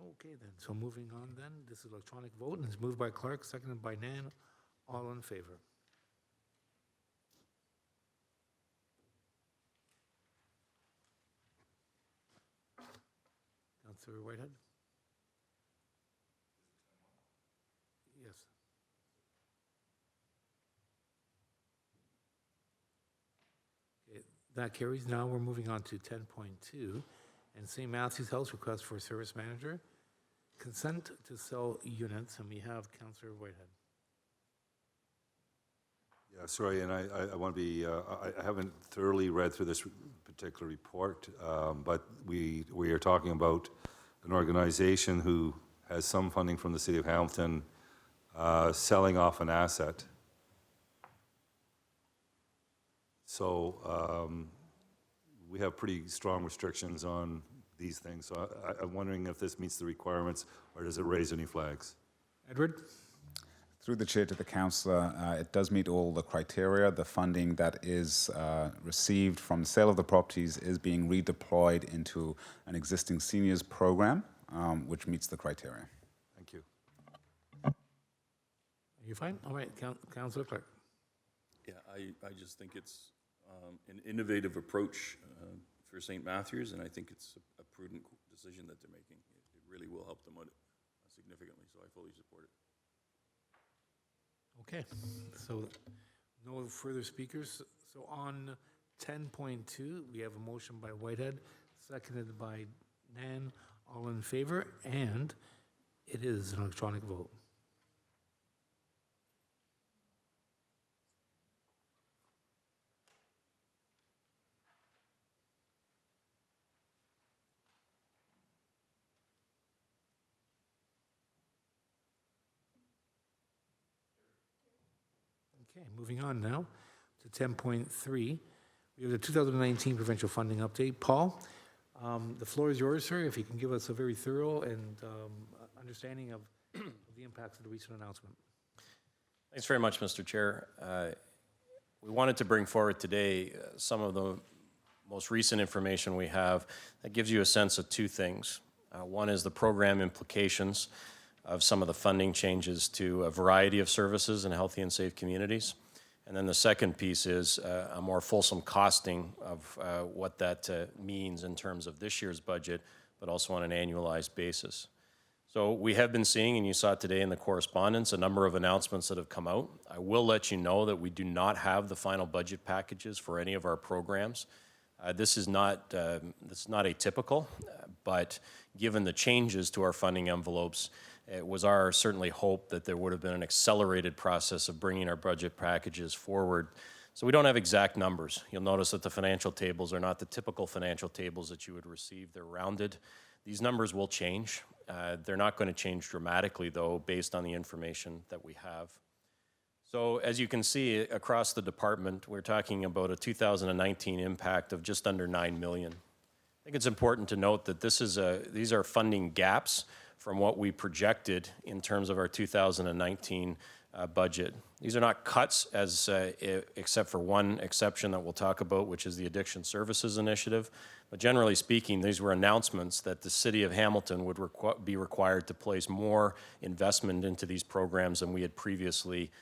Okay then, so moving on then, this is electronic vote, and it's moved by Clark, seconded by Nan. All in favor? Councillor Whitehead? Yes. Okay, that carries. Now we're moving on to 10.2, and St. Matthew's House request for a service manager. Consent to sell units, and we have Councillor Whitehead. Yeah, sorry, and I want to be, I haven't thoroughly read through this particular report, but we are talking about an organization who has some funding from the City of Hamilton selling off an asset. So we have pretty strong restrictions on these things. So I'm wondering if this meets the requirements, or does it raise any flags? Edward? Through the chair to the councillor, it does meet all the criteria. The funding that is received from the sale of the properties is being redeployed into an existing seniors program, which meets the criteria. Thank you. Are you fine? All right, Councillor Clark. Yeah, I just think it's an innovative approach for St. Matthews, and I think it's a prudent decision that they're making. It really will help them out significantly, so I fully support it. Okay, so no further speakers. So on 10.2, we have a motion by Whitehead, seconded by Nan. All in favor, and it is an electronic vote. Okay, moving on now to 10.3. We have the 2019 provincial funding update. Paul, the floor is yours, sir, if you can give us a very thorough and understanding of the impacts of the recent announcement. Thanks very much, Mr. Chair. We wanted to bring forward today some of the most recent information we have that gives you a sense of two things. One is the program implications of some of the funding changes to a variety of services in healthy and safe communities. And then the second piece is a more fulsome costing of what that means in terms of this year's budget, but also on an annualized basis. So we have been seeing, and you saw today in the correspondence, a number of announcements that have come out. I will let you know that we do not have the final budget packages for any of our programs. This is not atypical, but given the changes to our funding envelopes, it was our certainly hope that there would have been an accelerated process of bringing our budget packages forward. So we don't have exact numbers. You'll notice that the financial tables are not the typical financial tables that you would receive. They're rounded. These numbers will change. They're not going to change dramatically, though, based on the information that we have. So as you can see across the department, we're talking about a 2019 impact of just under $9 million. I think it's important to note that these are funding gaps from what we projected in terms of our 2019 budget. These are not cuts, except for one exception that we'll talk about, which is the Addiction Services Initiative. But generally speaking, these were announcements that the City of Hamilton would be required to place more investment into these programs than we had previously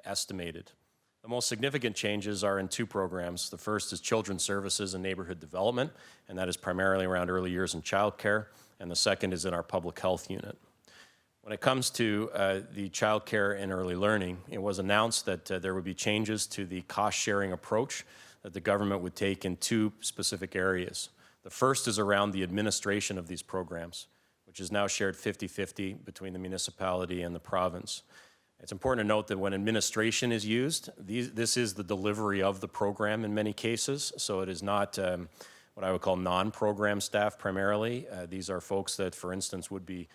estimated. The most significant changes are in two programs. The first is Children's Services and Neighborhood Development, and that is primarily around early years and childcare. And the second is in our public health unit. When it comes to the childcare and early learning, it was announced that there would be changes to the cost-sharing approach that the government would take in two specific areas. The first is around the administration of these programs, which is now shared 50-50 between the municipality and the province. It's important to note that when administration is used, this is the delivery of the program in many cases, so it is not what I would call non-program staff primarily. These are folks that, for instance, would be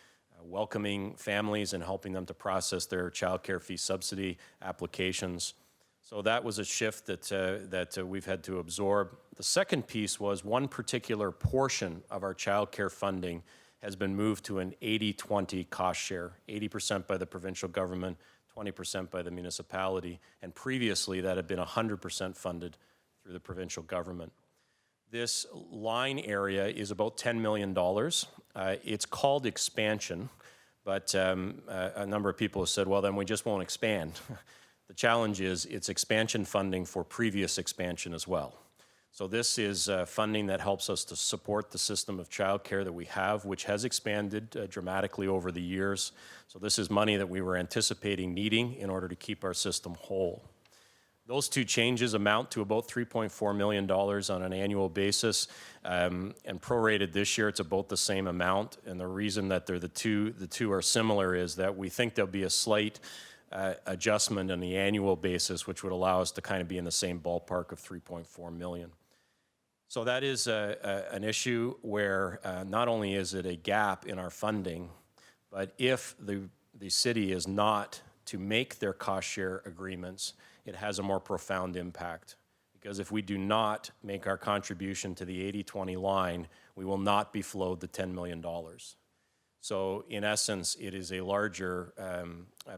welcoming families and helping them to process their child care fee subsidy applications. So that was a shift that we've had to absorb. The second piece was one particular portion of our child care funding has been moved to an 80-20 cost share, 80% by the provincial government, 20% by the municipality, and previously that had been 100% funded through the provincial government. This line area is about $10 million. It's called expansion, but a number of people have said, well, then we just won't expand. The challenge is it's expansion funding for previous expansion as well. So this is funding that helps us to support the system of childcare that we have, which has expanded dramatically over the years. So this is money that we were anticipating needing in order to keep our system whole. Those two changes amount to about $3.4 million on an annual basis, and prorated this year, it's about the same amount. And the reason that the two are similar is that we think there'll be a slight adjustment on the annual basis, which would allow us to kind of be in the same ballpark of $3.4 million. So that is an issue where not only is it a gap in our funding, but if the city is not to make their cost share agreements, it has a more profound impact. Because if we do not make our contribution to the 80-20 line, we will not be flowed the $10 million. So in essence, it is a larger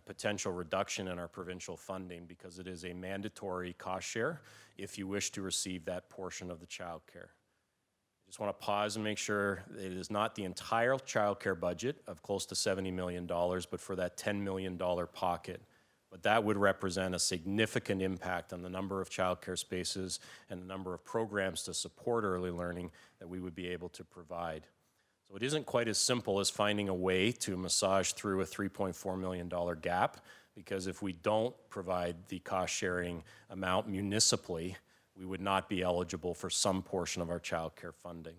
potential reduction in our provincial funding because it is a mandatory cost share if you wish to receive that portion of the child care. I just want to pause and make sure that it is not the entire child care budget of close to $70 million, but for that $10 million pocket. But that would represent a significant impact on the number of child care spaces and the number of programs to support early learning that we would be able to provide. So it isn't quite as simple as finding a way to massage through a $3.4 million gap, because if we don't provide the cost-sharing amount municipally, we would not be eligible for some portion of our child care funding.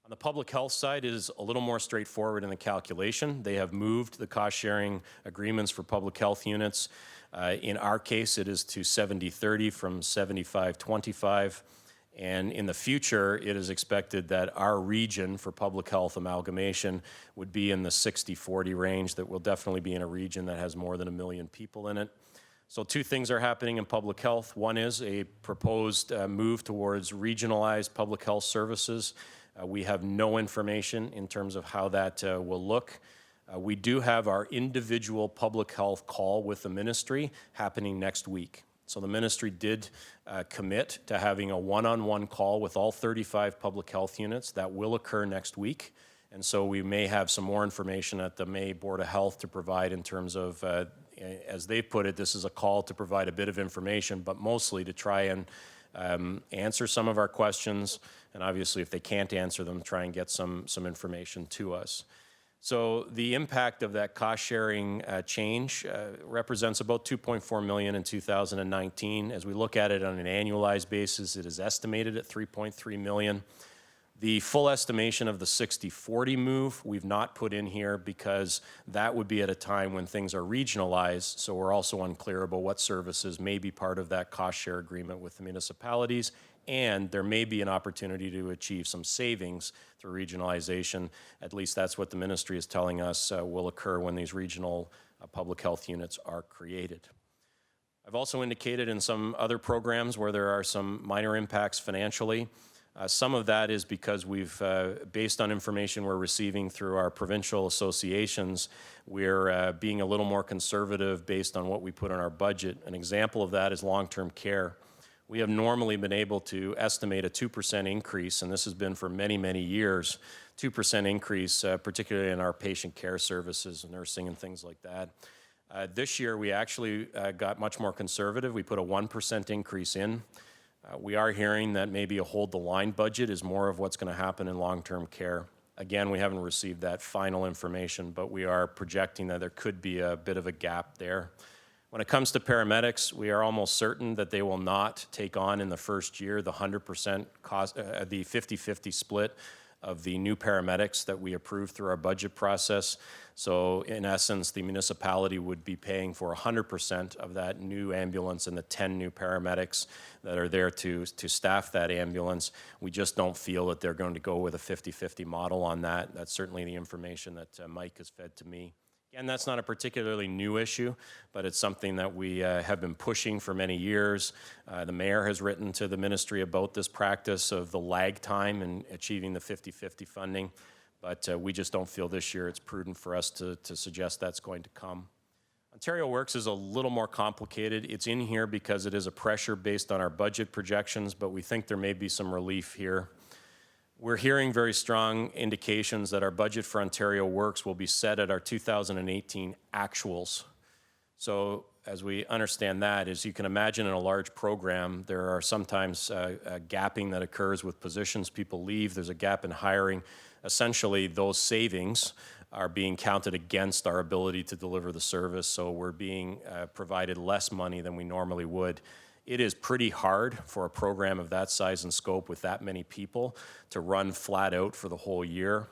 On the public health side, it is a little more straightforward in the calculation. They have moved the cost-sharing agreements for public health units. In our case, it is to 70-30 from 75-25. And in the future, it is expected that our region for public health amalgamation would be in the 60-40 range, that will definitely be in a region that has more than 1 million people in it. So two things are happening in public health. One is a proposed move towards regionalized public health services. We have no information in terms of how that will look. We do have our individual public health call with the ministry happening next week. So the ministry did commit to having a one-on-one call with all 35 public health units. That will occur next week. And so we may have some more information at the May Board of Health to provide in terms of, as they put it, this is a call to provide a bit of information, but mostly to try and answer some of our questions. And obviously, if they can't answer them, try and get some information to us. So the impact of that cost-sharing change represents about $2.4 million in 2019. As we look at it on an annualized basis, it is estimated at $3.3 million. The full estimation of the 60-40 move we've not put in here because that would be at a time when things are regionalized, so we're also unclear about what services may be part of that cost-share agreement with the municipalities, and there may be an opportunity to achieve some savings through regionalization. At least that's what the ministry is telling us will occur when these regional public health units are created. I've also indicated in some other programs where there are some minor impacts financially. Some of that is because we've, based on information we're receiving through our provincial associations, we're being a little more conservative based on what we put in our budget. An example of that is long-term care. We have normally been able to estimate a 2% increase, and this has been for many, many years, 2% increase, particularly in our patient care services, nursing and things like that. This year, we actually got much more conservative. We put a 1% increase in. We are hearing that maybe a hold-the-line budget is more of what's going to happen in long-term care. Again, we haven't received that final information, but we are projecting that there could be a bit of a gap there. When it comes to paramedics, we are almost certain that they will not take on in the first year the 100% cost, the 50-50 split of the new paramedics that we approved through our budget process. So in essence, the municipality would be paying for 100% of that new ambulance and the 10 new paramedics that are there to staff that ambulance. We just don't feel that they're going to go with a 50-50 model on that. That's certainly the information that Mike has fed to me. Again, that's not a particularly new issue, but it's something that we have been pushing for many years. The mayor has written to the ministry about this practice of the lag time in achieving the 50-50 funding, but we just don't feel this year it's prudent for us to suggest that's going to come. Ontario Works is a little more complicated. It's in here because it is a pressure based on our budget projections, but we think there may be some relief here. We're hearing very strong indications that our budget for Ontario Works will be set at our 2018 actuals. So as we understand that, as you can imagine in a large program, there are sometimes gapping that occurs with positions. People leave, there's a gap in hiring. Essentially, those savings are being counted against our ability to deliver the service, so we're being provided less money than we normally would. It is pretty hard for a program of that size and scope with that many people to run flat out for the whole year.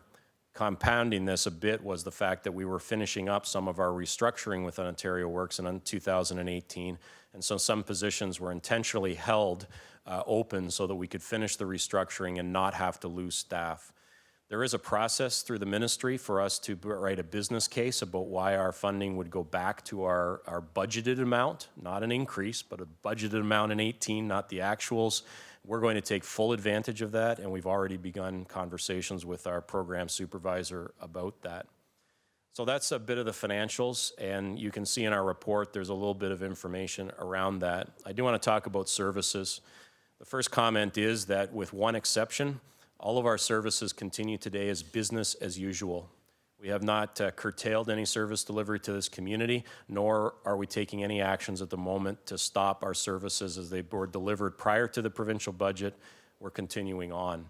Compounding this a bit was the fact that we were finishing up some of our restructuring with Ontario Works in 2018, and so some positions were intentionally held open so that we could finish the restructuring and not have to lose staff. There is a process through the ministry for us to write a business case about why our funding would go back to our budgeted amount, not an increase, but a budgeted amount in 18, not the actuals. We're going to take full advantage of that, and we've already begun conversations with our program supervisor about that. So that's a bit of the financials, and you can see in our report there's a little bit of information around that. I do want to talk about services. The first comment is that with one exception, all of our services continue today as business as usual. We have not curtailed any service delivery to this community, nor are we taking any actions at the moment to stop our services as they were delivered prior to the provincial budget. We're continuing on.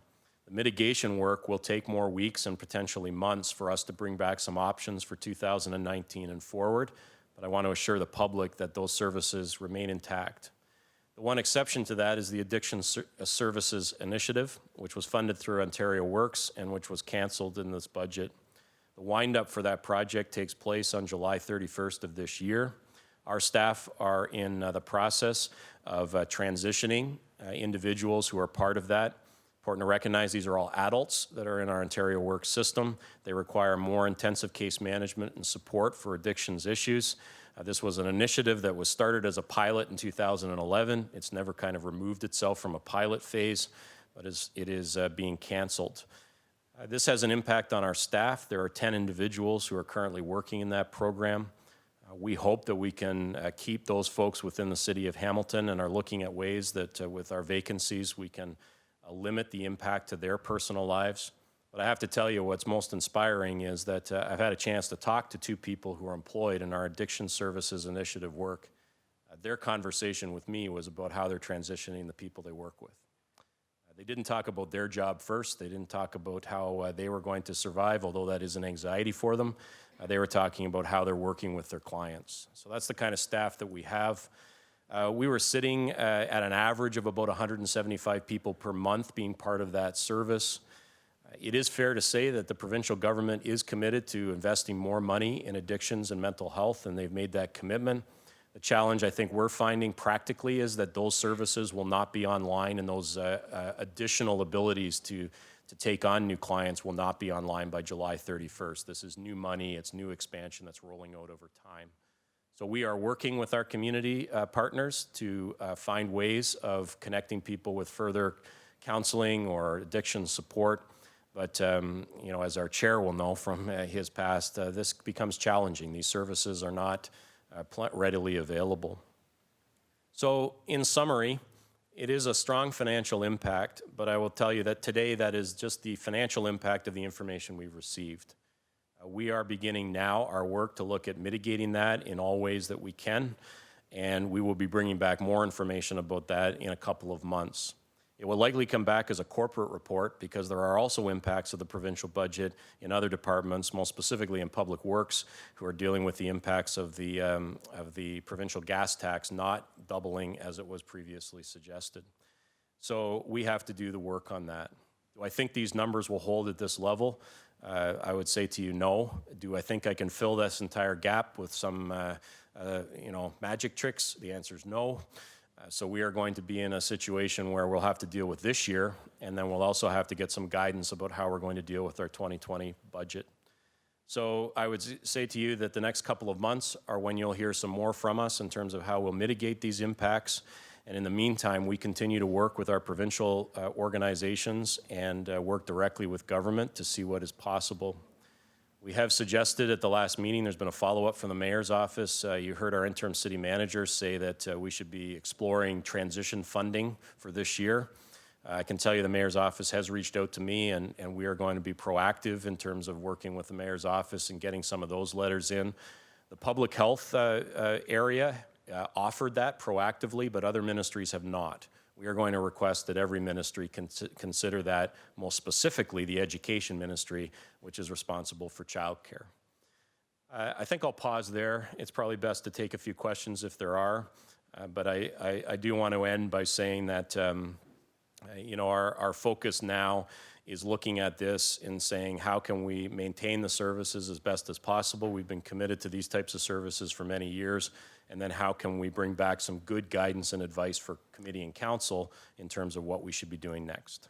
The mitigation work will take more weeks and potentially months for us to bring back some options for 2019 and forward, but I want to assure the public that those services remain intact. The one exception to that is the Addiction Services Initiative, which was funded through Ontario Works and which was canceled in this budget. The wind-up for that project takes place on July 31st of this year. Our staff are in the process of transitioning individuals who are part of that. Important to recognize these are all adults that are in our Ontario Works system. They require more intensive case management and support for addictions issues. This was an initiative that was started as a pilot in 2011. It's never kind of removed itself from a pilot phase, but it is being canceled. This has an impact on our staff. There are 10 individuals who are currently working in that program. We hope that we can keep those folks within the city of Hamilton and are looking at ways that with our vacancies we can limit the impact to their personal lives. But I have to tell you what's most inspiring is that I've had a chance to talk to two people who are employed in our Addiction Services Initiative work. Their conversation with me was about how they're transitioning the people they work with. They didn't talk about their job first. They didn't talk about how they were going to survive, although that is an anxiety for them. They were talking about how they're working with their clients. So that's the kind of staff that we have. We were sitting at an average of about 175 people per month being part of that service. It is fair to say that the provincial government is committed to investing more money in addictions and mental health, and they've made that commitment. The challenge I think we're finding practically is that those services will not be online, and those additional abilities to take on new clients will not be online by July 31st. This is new money, it's new expansion that's rolling out over time. So we are working with our community partners to find ways of connecting people with further counseling or addiction support. But you know, as our chair will know from his past, this becomes challenging. These services are not readily available. So in summary, it is a strong financial impact, but I will tell you that today that is just the financial impact of the information we've received. We are beginning now our work to look at mitigating that in all ways that we can, and we will be bringing back more information about that in a couple of months. It will likely come back as a corporate report because there are also impacts of the provincial budget in other departments, most specifically in Public Works, who are dealing with the impacts of the provincial gas tax not doubling as it was previously suggested. So we have to do the work on that. Do I think these numbers will hold at this level? I would say to you, no. Do I think I can fill this entire gap with some, magic tricks? The answer is no. So we are going to be in a situation where we'll have to deal with this year, and then we'll also have to get some guidance about how we're going to deal with our 2020 budget. So I would say to you that the next couple of months are when you'll hear some more from us in terms of how we'll mitigate these impacts. And in the meantime, we continue to work with our provincial organizations and work directly with government to see what is possible. We have suggested at the last meeting, there's been a follow-up from the mayor's office. You heard our interim city manager say that we should be exploring transition funding for this year. I can tell you the mayor's office has reached out to me, and we are going to be proactive in terms of working with the mayor's office and getting some of those letters in. The public health area offered that proactively, but other ministries have not. We are going to request that every ministry consider that, most specifically the education ministry, which is responsible for childcare. I think I'll pause there. It's probably best to take a few questions if there are, but I do want to end by saying that our focus now is looking at this and saying how can we maintain the services as best as possible. We've been committed to these types of services for many years. And then how can we bring back some good guidance and advice for committee and council in terms of what we should be doing next.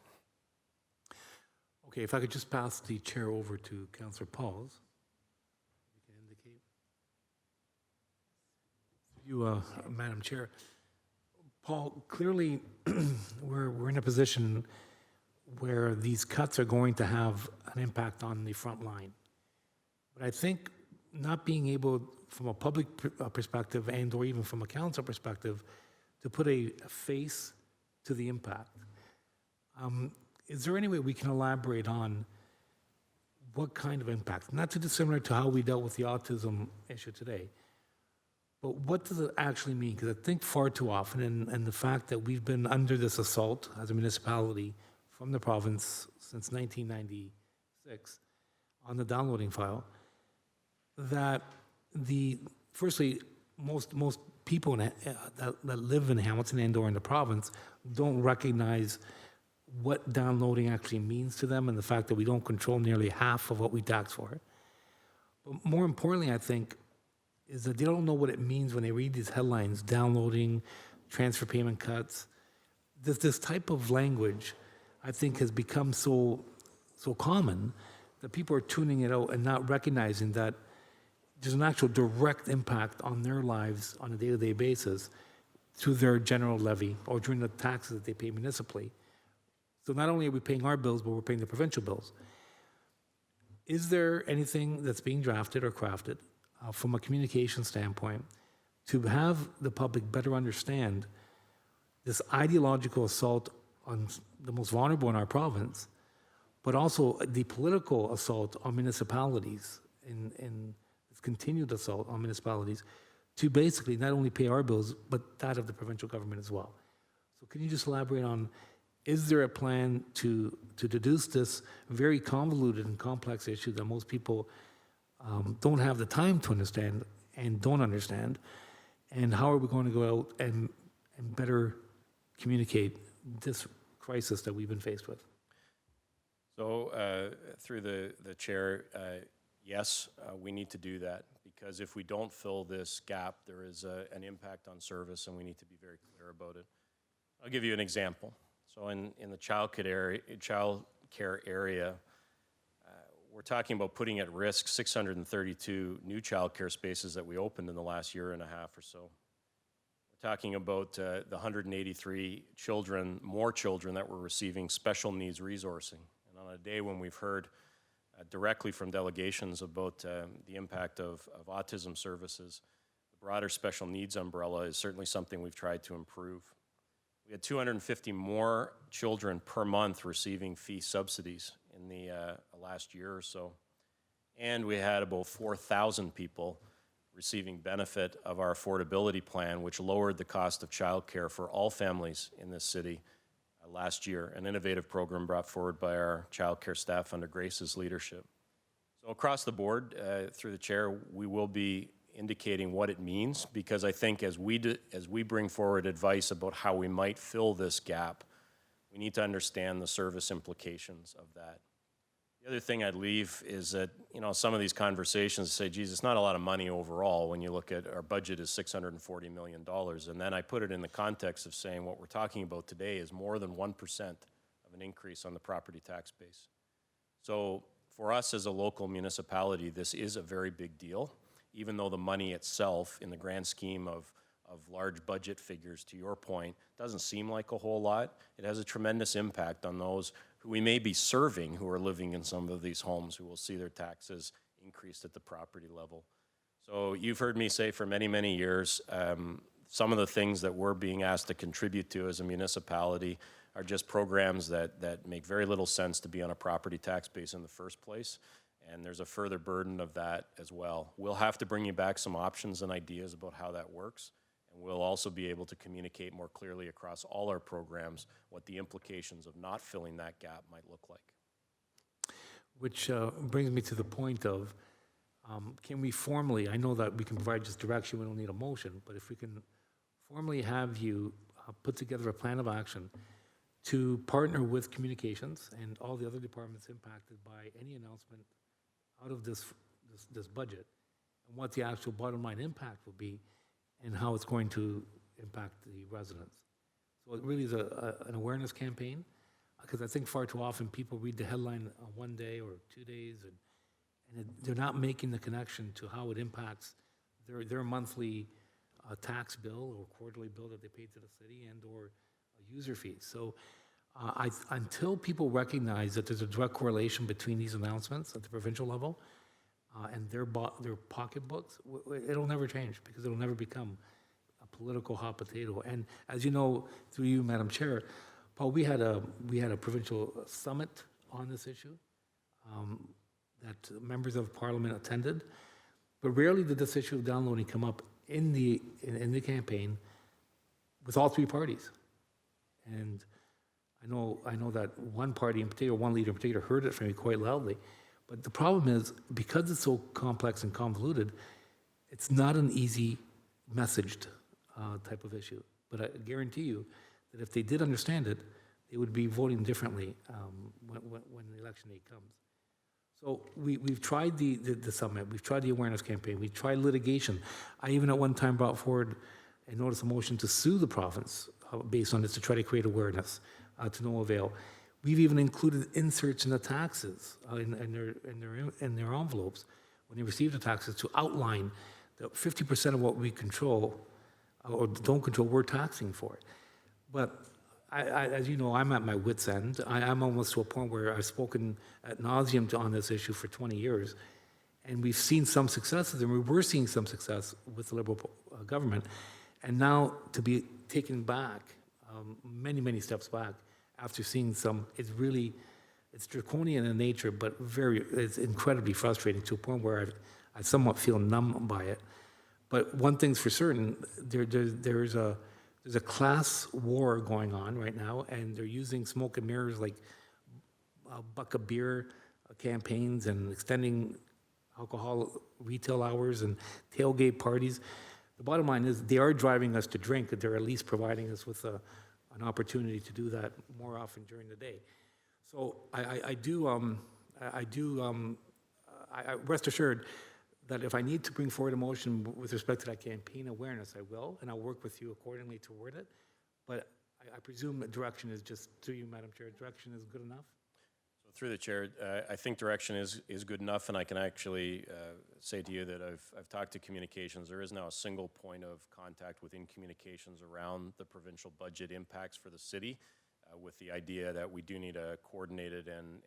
Okay, if I could just pass the chair over to Councillor Pauls. You can indicate. You, Madam Chair. Paul, clearly we're in a position where these cuts are going to have an impact on the front line. But I think not being able, from a public perspective and or even from a council perspective, to put a face to the impact. Is there any way we can elaborate on what kind of impact, not too dissimilar to how we dealt with the autism issue today, but what does it actually mean? Because I think far too often, and the fact that we've been under this assault as a municipality from the province since 1996 on the downloading file, that firstly, most people that live in Hamilton and or in the province don't recognize what downloading actually means to them and the fact that we don't control nearly half of what we tax for. But more importantly, I think, is that they don't know what it means when they read these headlines, downloading, transfer payment cuts. This type of language, I think, has become so common that people are tuning it out and not recognizing that there's an actual direct impact on their lives on a day-to-day basis through their general levy or during the taxes that they pay municipally. So not only are we paying our bills, but we're paying the provincial bills. Is there anything that's being drafted or crafted from a communication standpoint to have the public better understand this ideological assault on the most vulnerable in our province, but also the political assault on municipalities in continued assault on municipalities to basically not only pay our bills, but that of the provincial government as well. So can you just elaborate on, is there a plan to deduce this very convoluted and complex issue that most people don't have the time to understand and don't understand, and how are we going to go out and better communicate this crisis that we've been faced with? So through the chair, yes, we need to do that, because if we don't fill this gap, there is an impact on service, and we need to be very clear about it. I'll give you an example. So in the child care area, we're talking about putting at risk 632 new child care spaces that we opened in the last year and a half or so. We're talking about the 183 more children that were receiving special needs resourcing. And on a day when we've heard directly from delegations about the impact of autism services, the broader special needs umbrella is certainly something we've tried to improve. We had 250 more children per month receiving fee subsidies in the last year or so. And we had about 4,000 people receiving benefit of our affordability plan, which lowered the cost of childcare for all families in this city last year, an innovative program brought forward by our childcare staff under Grace's leadership. So across the board, through the chair, we will be indicating what it means, because I think as we bring forward advice about how we might fill this gap, we need to understand the service implications of that. The other thing I'd leave is that, you know, some of these conversations say, geez, it's not a lot of money overall when you look at our budget is $640 million. And then I put it in the context of saying what we're talking about today is more than 1% of an increase on the property tax base. So for us as a local municipality, this is a very big deal, even though the money itself, in the grand scheme of large budget figures, to your point, doesn't seem like a whole lot. It has a tremendous impact on those who we may be serving, who are living in some of these homes, who will see their taxes increased at the property level. So you've heard me say for many, many years, some of the things that we're being asked to contribute to as a municipality are just programs that make very little sense to be on a property tax base in the first place. And there's a further burden of that as well. We'll have to bring you back some options and ideas about how that works. And we'll also be able to communicate more clearly across all our programs what the implications of not filling that gap might look like. Which brings me to the point of, can we formally, I know that we can provide just direction, we don't need a motion, but if we can formally have you put together a plan of action to partner with communications and all the other departments impacted by any announcement out of this budget, and what the actual bottom line impact will be, and how it's going to impact the residents. So it really is an awareness campaign, because I think far too often people read the headline on one day or 2 days, and they're not making the connection to how it impacts their monthly tax bill or quarterly bill that they pay to the city and or a user fee. So until people recognize that there's a direct correlation between these announcements at the provincial level and their pocketbooks, it'll never change, because it'll never become a political hot potato. And as you know, through you, Madam Chair, Paul, we had a provincial summit on this issue that members of Parliament attended, but rarely did this issue of downloading come up in the campaign with all three parties. And I know that one party in particular, one leader in particular, heard it from me quite loudly. But the problem is, because it's so complex and convoluted, it's not an easy messaged type of issue. But I guarantee you that if they did understand it, they would be voting differently when the election day comes. So we've tried the summit, we've tried the awareness campaign, we've tried litigation. I even at one time brought forward a notice of motion to sue the province based on this, to try to create awareness, to no avail. We've even included inserts in the taxes, in their envelopes, when they receive the taxes, to outline that 50% of what we control or don't control, we're taxing for it. But as you know, I'm at my wit's end. I'm almost to a point where I've spoken ad nauseum on this issue for 20 years, and we've seen some successes, and we were seeing some success with the Liberal government, and now to be taken back, many, many steps back, after seeing some, it's draconian in nature, but it's incredibly frustrating, to a point where I somewhat feel numb by it. But one thing's for certain, there's a class war going on right now, and they're using smoke and mirrors like buck of beer campaigns and extending alcohol retail hours and tailgate parties. The bottom line is they are driving us to drink, they're at least providing us with an opportunity to do that more often during the day. So I rest assured that if I need to bring forward a motion with respect to that campaign awareness, I will, and I'll work with you accordingly toward it. But I presume that direction is just, through you, Madam Chair, direction is good enough? So through the chair, I think direction is good enough, and I can actually say to you that I've talked to communications. There is now a single point of contact within communications around the provincial budget impacts for the city, with the idea that we do need a coordinated and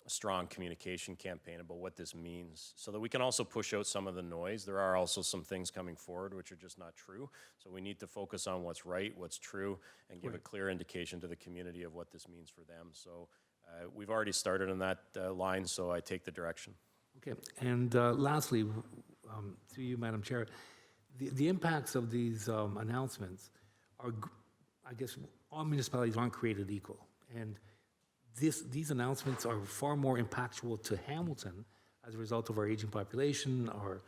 a strong communication campaign about what this means, so that we can also push out some of the noise. There are also some things coming forward which are just not true, so we need to focus on what's right, what's true, and give a clear indication to the community of what this means for them. So we've already started on that line, so I take the direction. Okay, and lastly, through you, Madam Chair, the impacts of these announcements are, I guess, all municipalities aren't created equal. And these announcements are far more impactful to Hamilton as a result of our aging population, our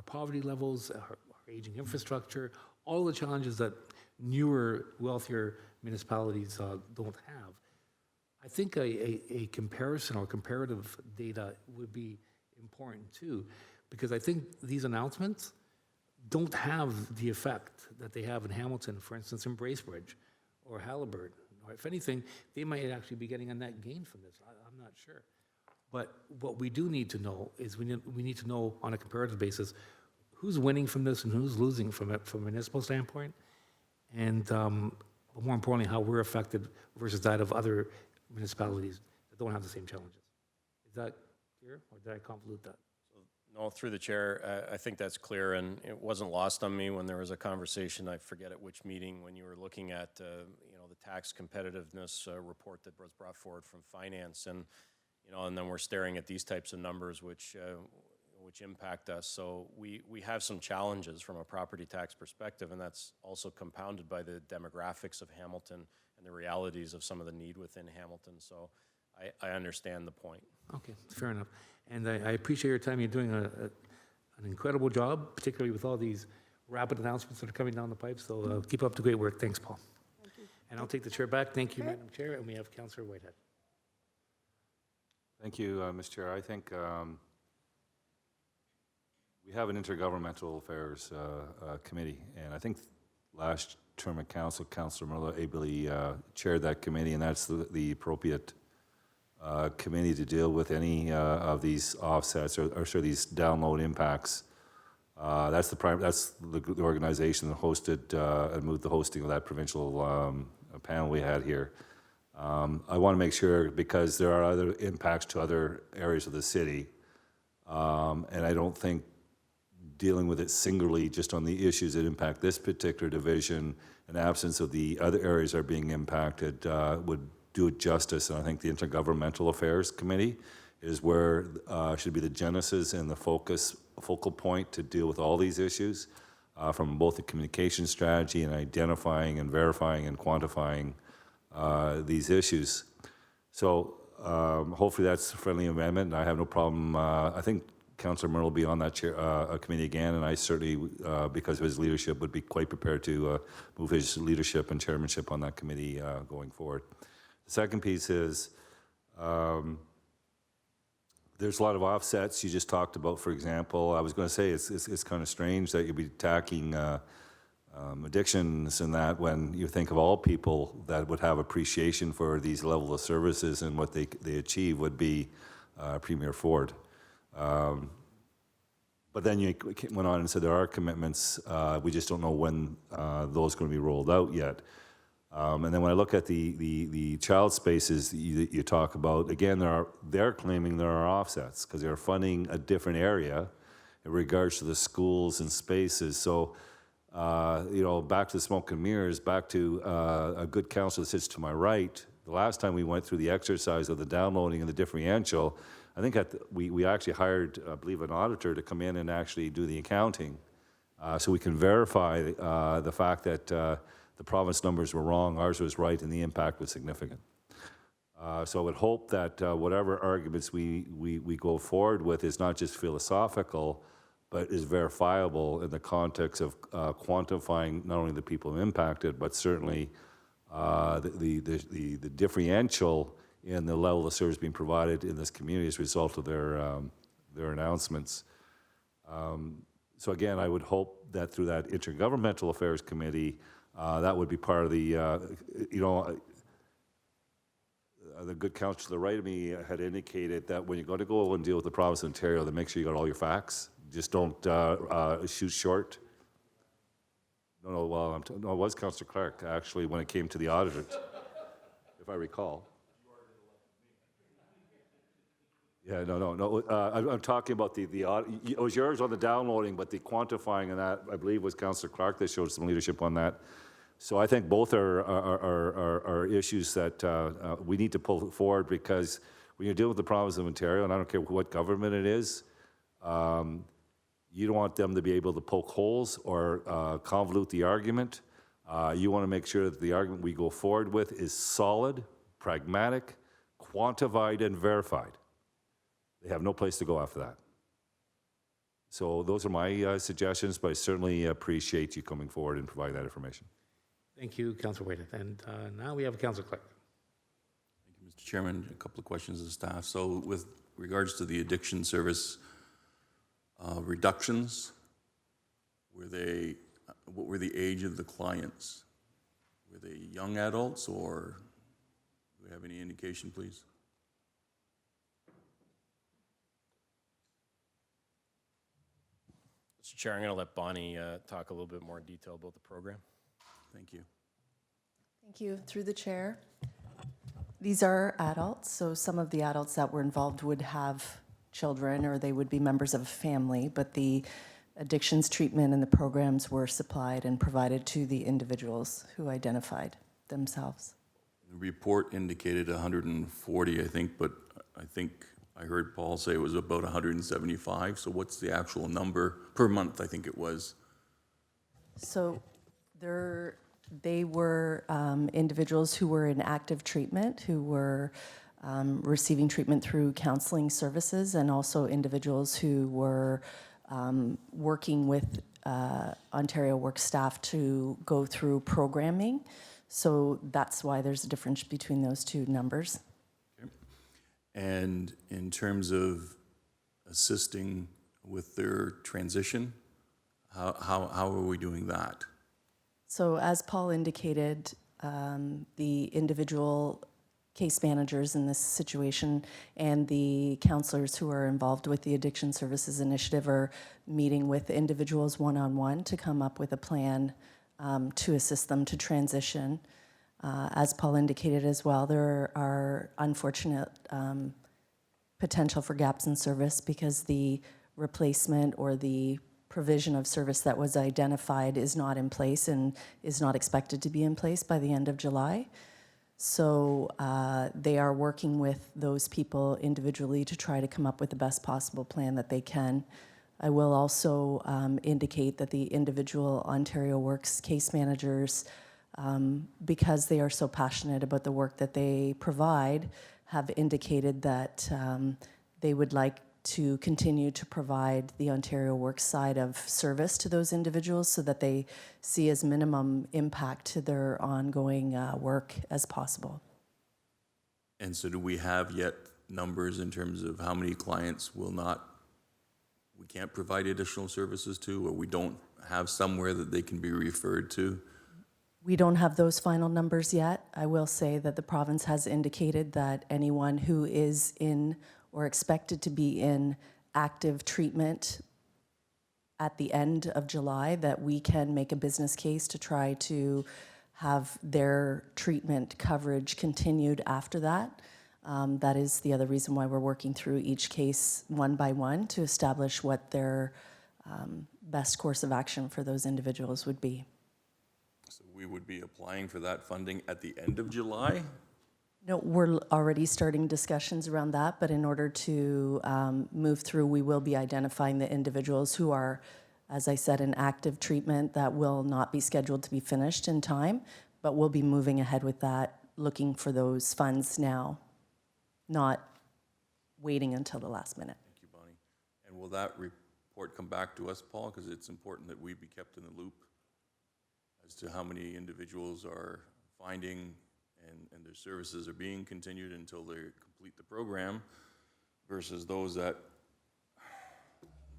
poverty levels, our aging infrastructure, all the challenges that newer, wealthier municipalities don't have. I think a comparison or comparative data would be important too, because I think these announcements don't have the effect that they have in Hamilton, for instance, in Bracebridge or Halliburton. Or if anything, they might actually be getting a net gain from this. I'm not sure. But what we do need to know is we need to know on a comparative basis who's winning from this and who's losing from it from a municipal standpoint, and but more importantly, how we're affected versus that of other municipalities that don't have the same challenges. Is that clear, or did I convolute that? No, through the chair, I think that's clear, and it wasn't lost on me when there was a conversation, I forget at which meeting, when you were looking at, the tax competitiveness report that was brought forward from finance, and, and then we're staring at these types of numbers which impact us. So we have some challenges from a property tax perspective, and that's also compounded by the demographics of Hamilton and the realities of some of the need within Hamilton. So I understand the point. Okay, fair enough. And I appreciate your time. You're doing an incredible job, particularly with all these rapid announcements that are coming down the pipe. So keep up the great work. Thanks, Paul. Thank you. And I'll take the chair back. Thank you, Madam Chair. And we have Councillor Whitehead. Thank you, Mr. Chair. I think we have an Intergovernmental Affairs Committee, and I think last term of council, Councillor Merlo ably chaired that committee, and that's the appropriate committee to deal with any of these offsets or these download impacts. That's the organization that hosted and moved the hosting of that provincial panel we had here. I want to make sure, because there are other impacts to other areas of the city, and I don't think dealing with it singularly just on the issues that impact this particular division in absence of the other areas that are being impacted would do it justice. And I think the Intergovernmental Affairs Committee is where should be the genesis and the focal point to deal with all these issues from both the communication strategy and identifying and verifying and quantifying these issues. So hopefully that's a friendly amendment, and I have no problem. I think Councillor Merle will be on that committee again, and I certainly, because of his leadership, would be quite prepared to move his leadership and chairmanship on that committee going forward. The second piece is there's a lot of offsets you just talked about. For example, I was going to say it's kind of strange that you'd be attacking addictions and that when you think of all people that would have appreciation for these level of services and what they achieve would be Premier Ford. But then you went on and said there are commitments. We just don't know when those are going to be rolled out yet. And then when I look at the child spaces you talk about, again, they're claiming there are offsets because they're funding a different area in regards to the schools and spaces. So, back to the smoke and mirrors, back to a good councillor that sits to my right. The last time we went through the exercise of the downloading and the differential, I think we actually hired, I believe, an auditor to come in and actually do the accounting so we can verify the fact that the province numbers were wrong, ours was right, and the impact was significant. So I would hope that whatever arguments we go forward with is not just philosophical, but is verifiable in the context of quantifying not only the people impacted, but certainly the differential in the level of service being provided in this community as a result of their announcements. So again, I would hope that through that Intergovernmental Affairs Committee, that would be part of the, the good councillor to the right of me had indicated that when you're going to go and deal with the province of Ontario, then make sure you got all your facts. Just don't shoot short. No, it was Councillor Clark, actually, when it came to the auditors, if I recall. Yeah, no. I'm talking about the audit. It was yours on the downloading, but the quantifying and that, I believe, was Councillor Clark that showed some leadership on that. So I think both are issues that we need to pull forward, because when you're dealing with the province of Ontario, and I don't care what government it is, you don't want them to be able to poke holes or convolute the argument. You want to make sure that the argument we go forward with is solid, pragmatic, quantified, and verified. They have no place to go after that. So those are my suggestions, but I certainly appreciate you coming forward and providing that information. Thank you, Councilor Wade. And now we have Councilor Clark. Thank you, Mr. Chairman. A couple of questions of staff. So with regards to the addiction service reductions, what were the age of the clients? Were they young adults, or do we have any indication, please? Mr. Chair, I'm going to let Bonnie talk a little bit more in detail about the program. Thank you. Thank you. Through the chair. These are adults, so some of the adults that were involved would have children or they would be members of a family, but the addictions treatment and the programs were supplied and provided to the individuals who identified themselves. The report indicated 140, I think, but I think I heard Paul say it was about 175. So what's the actual number per month, I think it was? So they were individuals who were in active treatment, who were receiving treatment through counseling services, and also individuals who were working with Ontario Work staff to go through programming. So that's why there's a difference between those two numbers. Okay. And in terms of assisting with their transition, how are we doing that? So as Paul indicated, the individual case managers in this situation and the counselors who are involved with the Addiction Services Initiative are meeting with individuals one-on-one to come up with a plan to assist them to transition. As Paul indicated as well, there are unfortunate potential for gaps in service because the replacement or the provision of service that was identified is not in place and is not expected to be in place by the end of July. So they are working with those people individually to try to come up with the best possible plan that they can. I will also indicate that the individual Ontario Works case managers, because they are so passionate about the work that they provide, have indicated that they would like to continue to provide the Ontario Works side of service to those individuals so that they see as minimum impact to their ongoing work as possible. And so do we have yet numbers in terms of how many clients we can't provide additional services to, or we don't have somewhere that they can be referred to? We don't have those final numbers yet. I will say that the province has indicated that anyone who is in or expected to be in active treatment at the end of July, that we can make a business case to try to have their treatment coverage continued after that. That is the other reason why we're working through each case one by one to establish what their best course of action for those individuals would be. So we would be applying for that funding at the end of July? No, we're already starting discussions around that, but in order to move through, we will be identifying the individuals who are, as I said, in active treatment that will not be scheduled to be finished in time, but we'll be moving ahead with that, looking for those funds now, not waiting until the last minute. Thank you, Bonnie. And will that report come back to us, Paul? Because it's important that we be kept in the loop as to how many individuals are finding and their services are being continued until they complete the program versus those that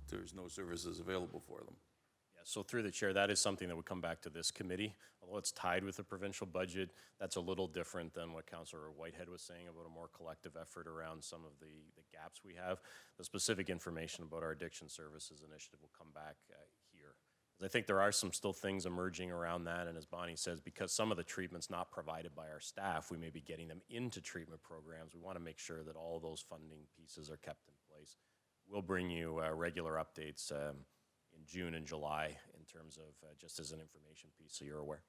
there's no services available for them. Yeah, so through the chair, that is something that would come back to this committee. Although it's tied with the provincial budget, that's a little different than what Councillor Whitehead was saying about a more collective effort around some of the gaps we have. The specific information about our addiction services initiative will come back here. I think there are still things emerging around that, and as Bonnie says, because some of the treatment's not provided by our staff, we may be getting them into treatment programs. We want to make sure that all those funding pieces are kept in place. We'll bring you regular updates in June and July in terms of just as an information piece, so you're aware.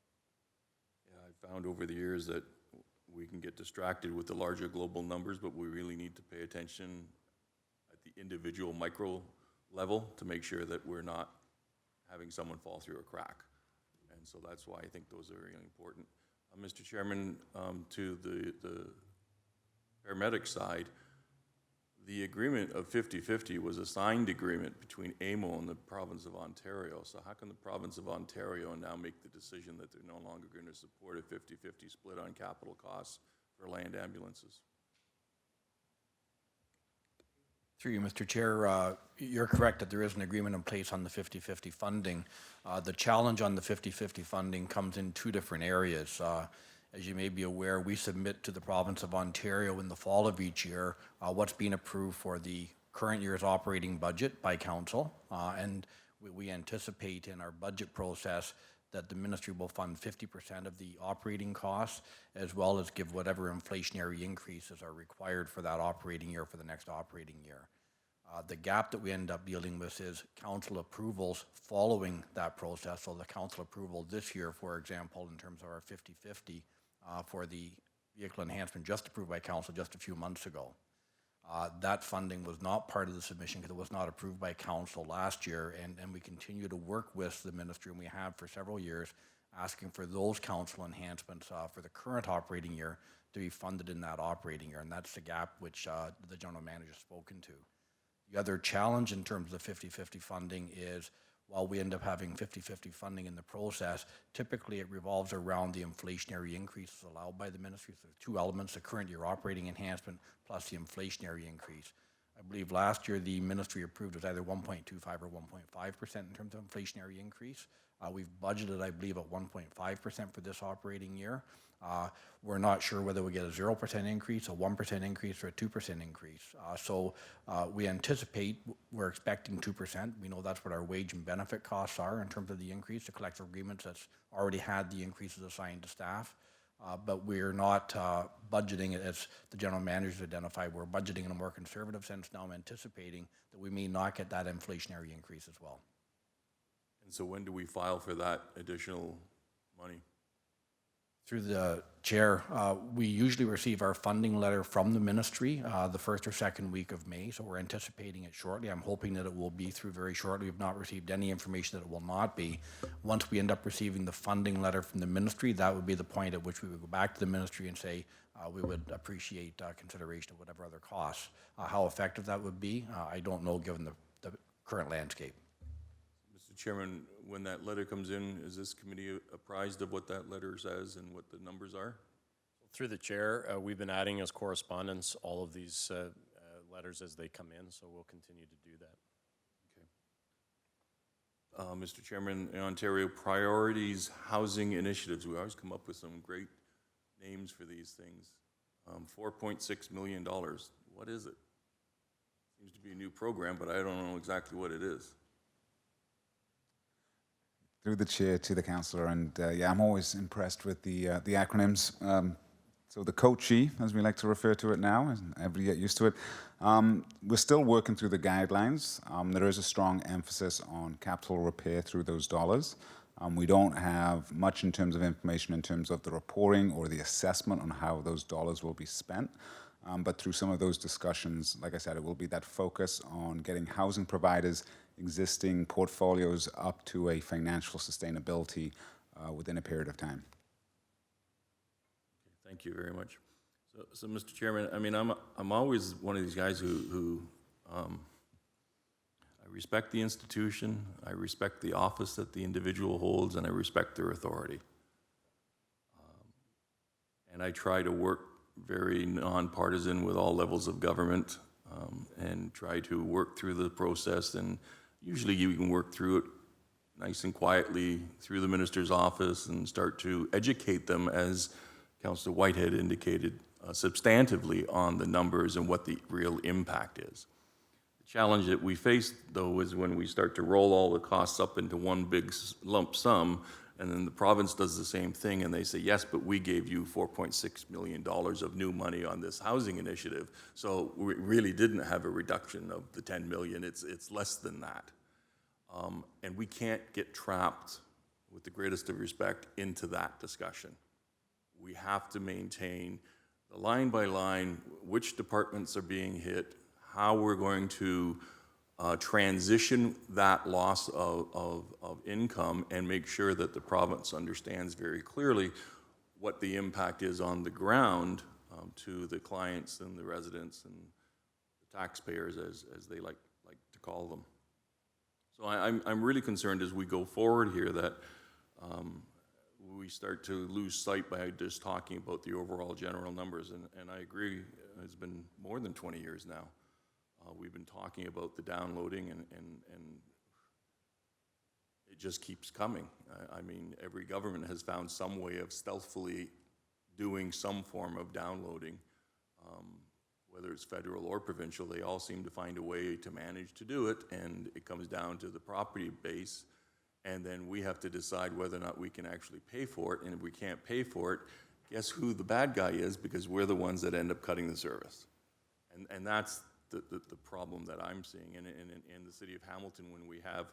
Yeah, I've found over the years that we can get distracted with the larger global numbers, but we really need to pay attention at the individual micro level to make sure that we're not having someone fall through a crack. And And so that's why I think those are really important. Mr. Chairman, to the paramedic side, the agreement of 50-50 was a signed agreement between AMO and the province of Ontario. So how can the province of Ontario now make the decision that they're no longer going to support a 50-50 split on capital costs for land ambulances? Through you, Mr. Chair, you're correct that there is an agreement in place on the 50-50 funding. The challenge on the 50-50 funding comes in two different areas. As you may be aware, we submit to the province of Ontario in the fall of each year what's being approved for the current year's operating budget by council, and we anticipate in our budget process that the ministry will fund 50% of the operating costs, as well as give whatever inflationary increases are required for that operating year for the next operating year. The gap that we end up dealing with is council approvals following that process. So the council approval this year, for example, in terms of our 50-50 for the vehicle enhancement just approved by council just a few months ago. That funding was not part of the submission because it was not approved by council last year, and we continue to work with the ministry, and we have for several years, asking for those council enhancements for the current operating year to be funded in that operating year, and that's the gap which the general manager has spoken to. The other challenge in terms of 50-50 funding is while we end up having 50-50 funding in the process, typically it revolves around the inflationary increases allowed by the ministry. So two elements, the current year operating enhancement plus the inflationary increase. I believe last year the ministry approved was either 1.25 or 1.5% in terms of inflationary increase. We've budgeted, I believe, at 1.5% for this operating year. We're not sure whether we get a 0% increase, a 1% increase, or a 2% increase. So we anticipate, we're expecting 2%. We know that's what our wage and benefit costs are in terms of the increase. The collective agreements that's already had the increases assigned to staff. But we're not budgeting it as the general managers identified. We're budgeting in a more conservative sense now, anticipating that we may not get that inflationary increase as well. And so when do we file for that additional money? Through the chair, we usually receive our funding letter from the ministry the first or second week of May, so we're anticipating it shortly. I'm hoping that it will be through very shortly. We've not received any information that it will not be. Once we end up receiving the funding letter from the ministry, that would be the point at which we would go back to the ministry and say we would appreciate consideration of whatever other costs. How effective that would be, I don't know given the current landscape. Mr. Chairman, when that letter comes in, is this committee apprised of what that letter says and what the numbers are? Through the chair, we've been adding as correspondence all of these letters as they come in, so we'll continue to do that. Okay. Mr. Chairman, in Ontario Priorities Housing Initiatives, we always come up with some great names for these things. $4.6 million. What is it? Seems to be a new program, but I don't know exactly what it is. Through the chair to the councillor, and yeah, I'm always impressed with the acronyms. So the COCHI, as we like to refer to it now, and everybody get used to it. We're still working through the guidelines. There is a strong emphasis on capital repair through those dollars. We don't have much in terms of information in terms of the reporting or the assessment on how those dollars will be spent. But through some of those discussions, like I said, it will be that focus on getting housing providers' existing portfolios up to a financial sustainability within a period of time. Okay, thank you very much. So Mr. Chairman, I mean, I'm always one of these guys who I respect the institution, I respect the office that the individual holds, and I respect their authority. And I try to work very nonpartisan with all levels of government and try to work through the process. And usually you can work through it nice and quietly through the minister's office and start to educate them, as Councillor Whitehead indicated, substantively on the numbers and what the real impact is. The challenge that we face, though, is when we start to roll all the costs up into one big lump sum, and then the province does the same thing, and they say, yes, but we gave you $4.6 million of new money on this housing initiative, so we really didn't have a reduction of the 10 million. It's less than that. And we can't get trapped, with the greatest of respect, into that discussion. We have to maintain the line by line, which departments are being hit, how we're going to transition that loss of income and make sure that the province understands very clearly what the impact is on the ground to the clients and the residents and the taxpayers, as they like to call them. So I'm really concerned as we go forward here that we start to lose sight by just talking about the overall general numbers. And I agree, it's been more than 20 years now. We've been talking about the downloading and it just keeps coming. I mean, every government has found some way of stealthily doing some form of downloading. Whether it's federal or provincial, they all seem to find a way to manage to do it, and it comes down to the property base, and then we have to decide whether or not we can actually pay for it, and if we can't pay for it, guess who the bad guy is, because we're the ones that end up cutting the service. And that's the problem that I'm seeing. And in the city of Hamilton, when we have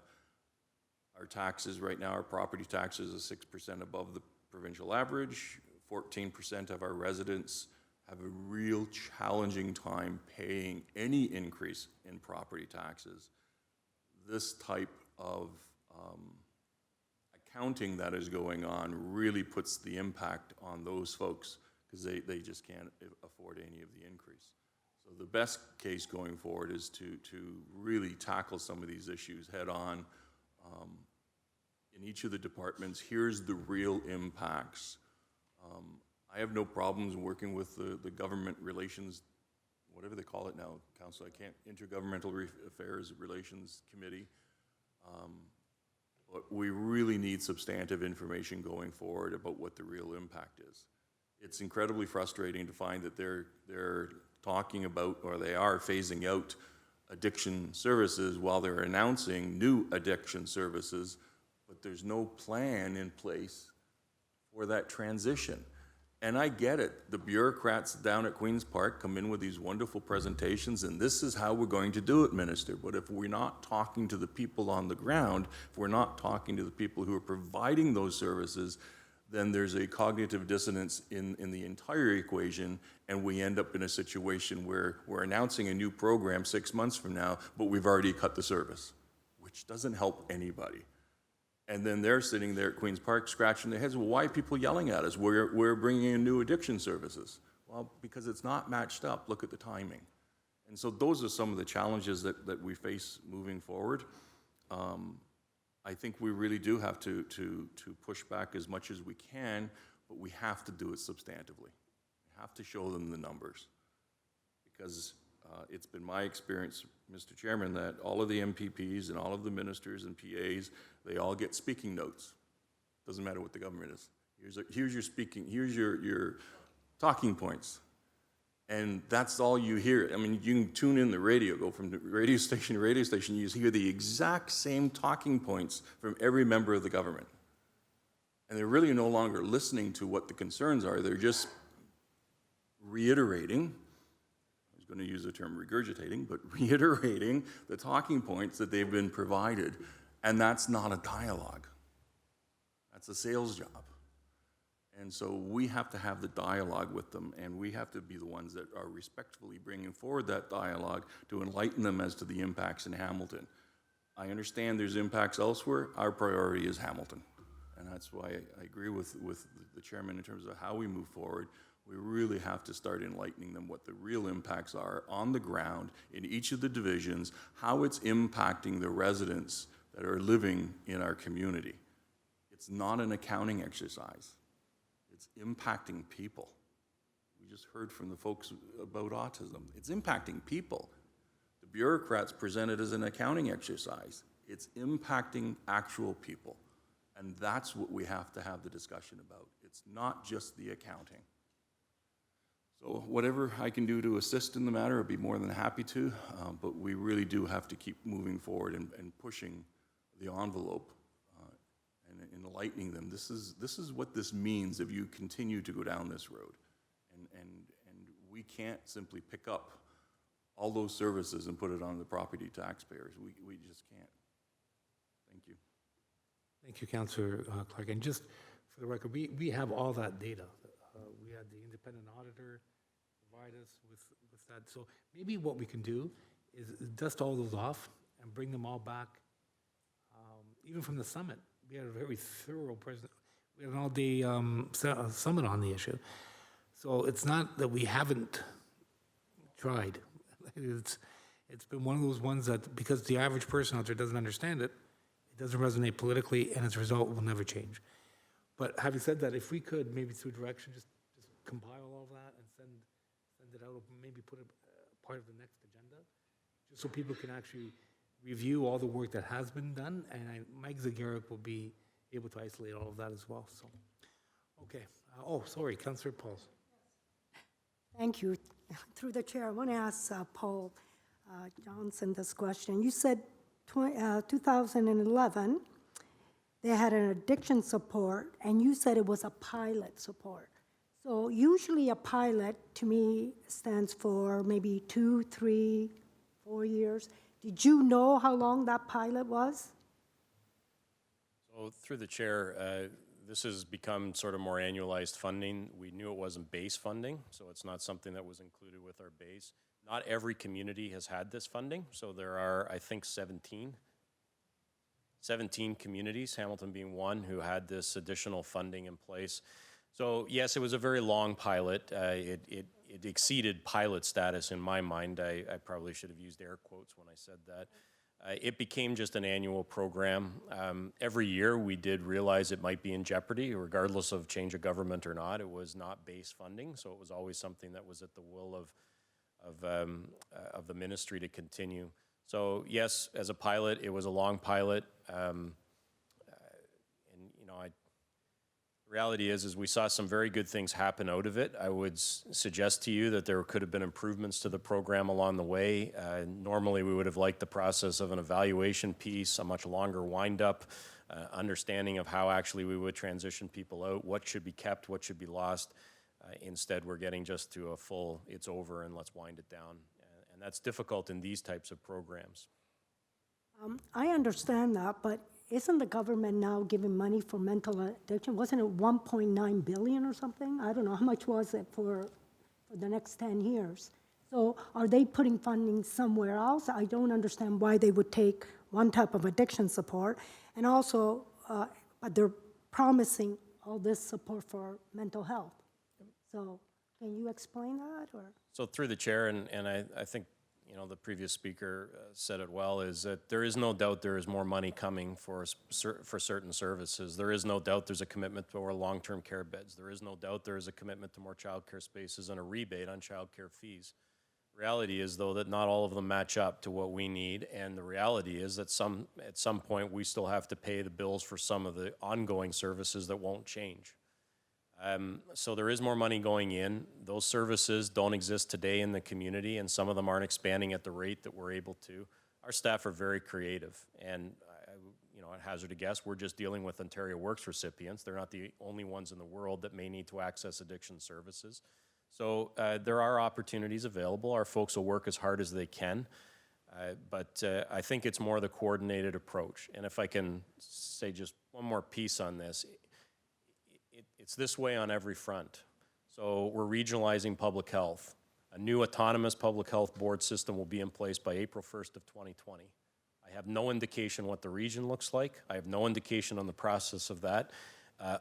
our taxes right now, our property taxes are 6% above the provincial average, 14% of our residents have a real challenging time paying any increase in property taxes. This type of accounting that is going on really puts the impact on those folks because they just can't afford any of the increase. So the best case going forward is to really tackle some of these issues head on in each of the departments. Here's the real impacts. I have no problems working with the government relations, whatever they call it now, Council, Intergovernmental Affairs Relations Committee. But we really need substantive information going forward about what the real impact is. It's incredibly frustrating to find that they're talking about, or they are phasing out addiction services while they're announcing new addiction services, but there's no plan in place for that transition. And I get it. The bureaucrats down at Queen's Park come in with these wonderful presentations, and this is how we're going to do it, Minister. But if we're not talking to the people on the ground, if we're not talking to the people who are providing those services, then there's a cognitive dissonance in the entire equation, and we end up in a situation where we're announcing a new program 6 months from now, but we've already cut the service, which doesn't help anybody. And then they're sitting there at Queen's Park scratching their heads. Well, why are people yelling at us? We're bringing in new addiction services. Well, because it's not matched up. Look at the timing. And so those are some of the challenges that we face moving forward. I think we really do have to push back as much as we can, but we have to do it substantively. We have to show them the numbers. Because it's been my experience, Mr. Chairman, that all of the MPPs and all of the ministers and PAs, they all get speaking notes. Doesn't matter what the government is. Here's your talking points. And that's all you hear. I mean, you can tune in the radio, go from radio station to radio station, you hear the exact same talking points from every member of the government. And they're really no longer listening to what the concerns are. They're just reiterating, I was going to use the term regurgitating, but reiterating the talking points that they've been provided. And that's not a dialogue. That's a sales job. And so we have to have the dialogue with them, and we have to be the ones that are respectfully bringing forward that dialogue to enlighten them as to the impacts in Hamilton. I understand there's impacts elsewhere. Our priority is Hamilton. And that's why I agree with the chairman in terms of how we move forward. We really have to start enlightening them what the real impacts are on the ground in each of the divisions, how it's impacting the residents that are living in our community. It's not an accounting exercise. It's impacting people. We just heard from the folks about autism. It's impacting people. The bureaucrats present it as an accounting exercise. It's impacting actual people. And that's what we have to have the discussion about. It's not just the accounting. So whatever I can do to assist in the matter, I'd be more than happy to. But we really do have to keep moving forward and pushing the envelope and enlightening them. This is what this means if you continue to go down this road. And we can't simply pick up all those services and put it on the property taxpayers. We just can't. Thank you. Thank you, Councillor Clark. And just for the record, we have all that data. We had the independent auditor provide us with that. So maybe what we can do is dust all those off and bring them all back. Even from the summit, we had a very thorough we had an all-day summit on the issue. So it's not that we haven't tried. It's been one of those ones that, because the average person out there doesn't understand it, it doesn't resonate politically, and as a result, will never change. But having said that, if we could, maybe through direction, just compile all of that and send it out, maybe put it part of the next agenda, just so people can actually review all the work that has been done, and Mike Zagarek will be able to isolate all of that as well, so. Okay, sorry, Councillor Pauls. Thank you. Through the chair, I want to ask Paul Johnson this question. You said 2011, they had an addiction support, and you said it was a pilot support. So usually a pilot, to me, stands for maybe 2, 3, 4 years. Did you know how long that pilot was? So through the chair, this has become sort of more annualized funding. We knew it wasn't base funding, so it's not something that was included with our base. Not every community has had this funding, so there are, I think, 17 communities, Hamilton being one, who had this additional funding in place. So yes, it was a very long pilot. It exceeded pilot status in my mind. I probably should have used air quotes when I said that. It became just an annual program. Every year we did realize it might be in jeopardy, regardless of change of government or not. It was not base funding, so it was always something that was at the will of the ministry to continue. So yes, as a pilot, it was a long pilot. And you know, the reality is we saw some very good things happen out of it. I would suggest to you that there could have been improvements to the program along the way. Normally, we would have liked the process of an evaluation piece, a much longer wind-up, understanding of how actually we would transition people out, what should be kept, what should be lost. Instead, we're getting just to a full, it's over and let's wind it down. And that's difficult in these types of programs. I understand that, but isn't the government now giving money for mental addiction? Wasn't it 1.9 billion or something? I don't know, how much was it for the next 10 years? So are they putting funding somewhere else? I don't understand why they would take one type of addiction support, and also, but they're promising all this support for mental health. So can you explain that, or? So through the chair, and I think, you know, the previous speaker said it well, is that there is no doubt there is more money coming for certain services. There is no doubt there's a commitment to more long-term care beds. There is no doubt there is a commitment to more childcare spaces and a rebate on childcare fees. Reality is, though, that not all of them match up to what we need, and the reality is that at some point we still have to pay the bills for some of the ongoing services that won't change. So there is more money going in. Those services don't exist today in the community, and some of them aren't expanding at the rate that we're able to. Our staff are very creative, and you know, at hazard a guess, we're just dealing with Ontario Works recipients. They're not the only ones in the world that may need to access addiction services. So there are opportunities available. Our folks will work as hard as they can, but I think it's more the coordinated approach. And if I can say just one more piece on this, it's this way on every front. So we're regionalizing public health. A new autonomous public health board system will be in place by April 1st of 2020. I have no indication what the region looks like. I have no indication on the process of that.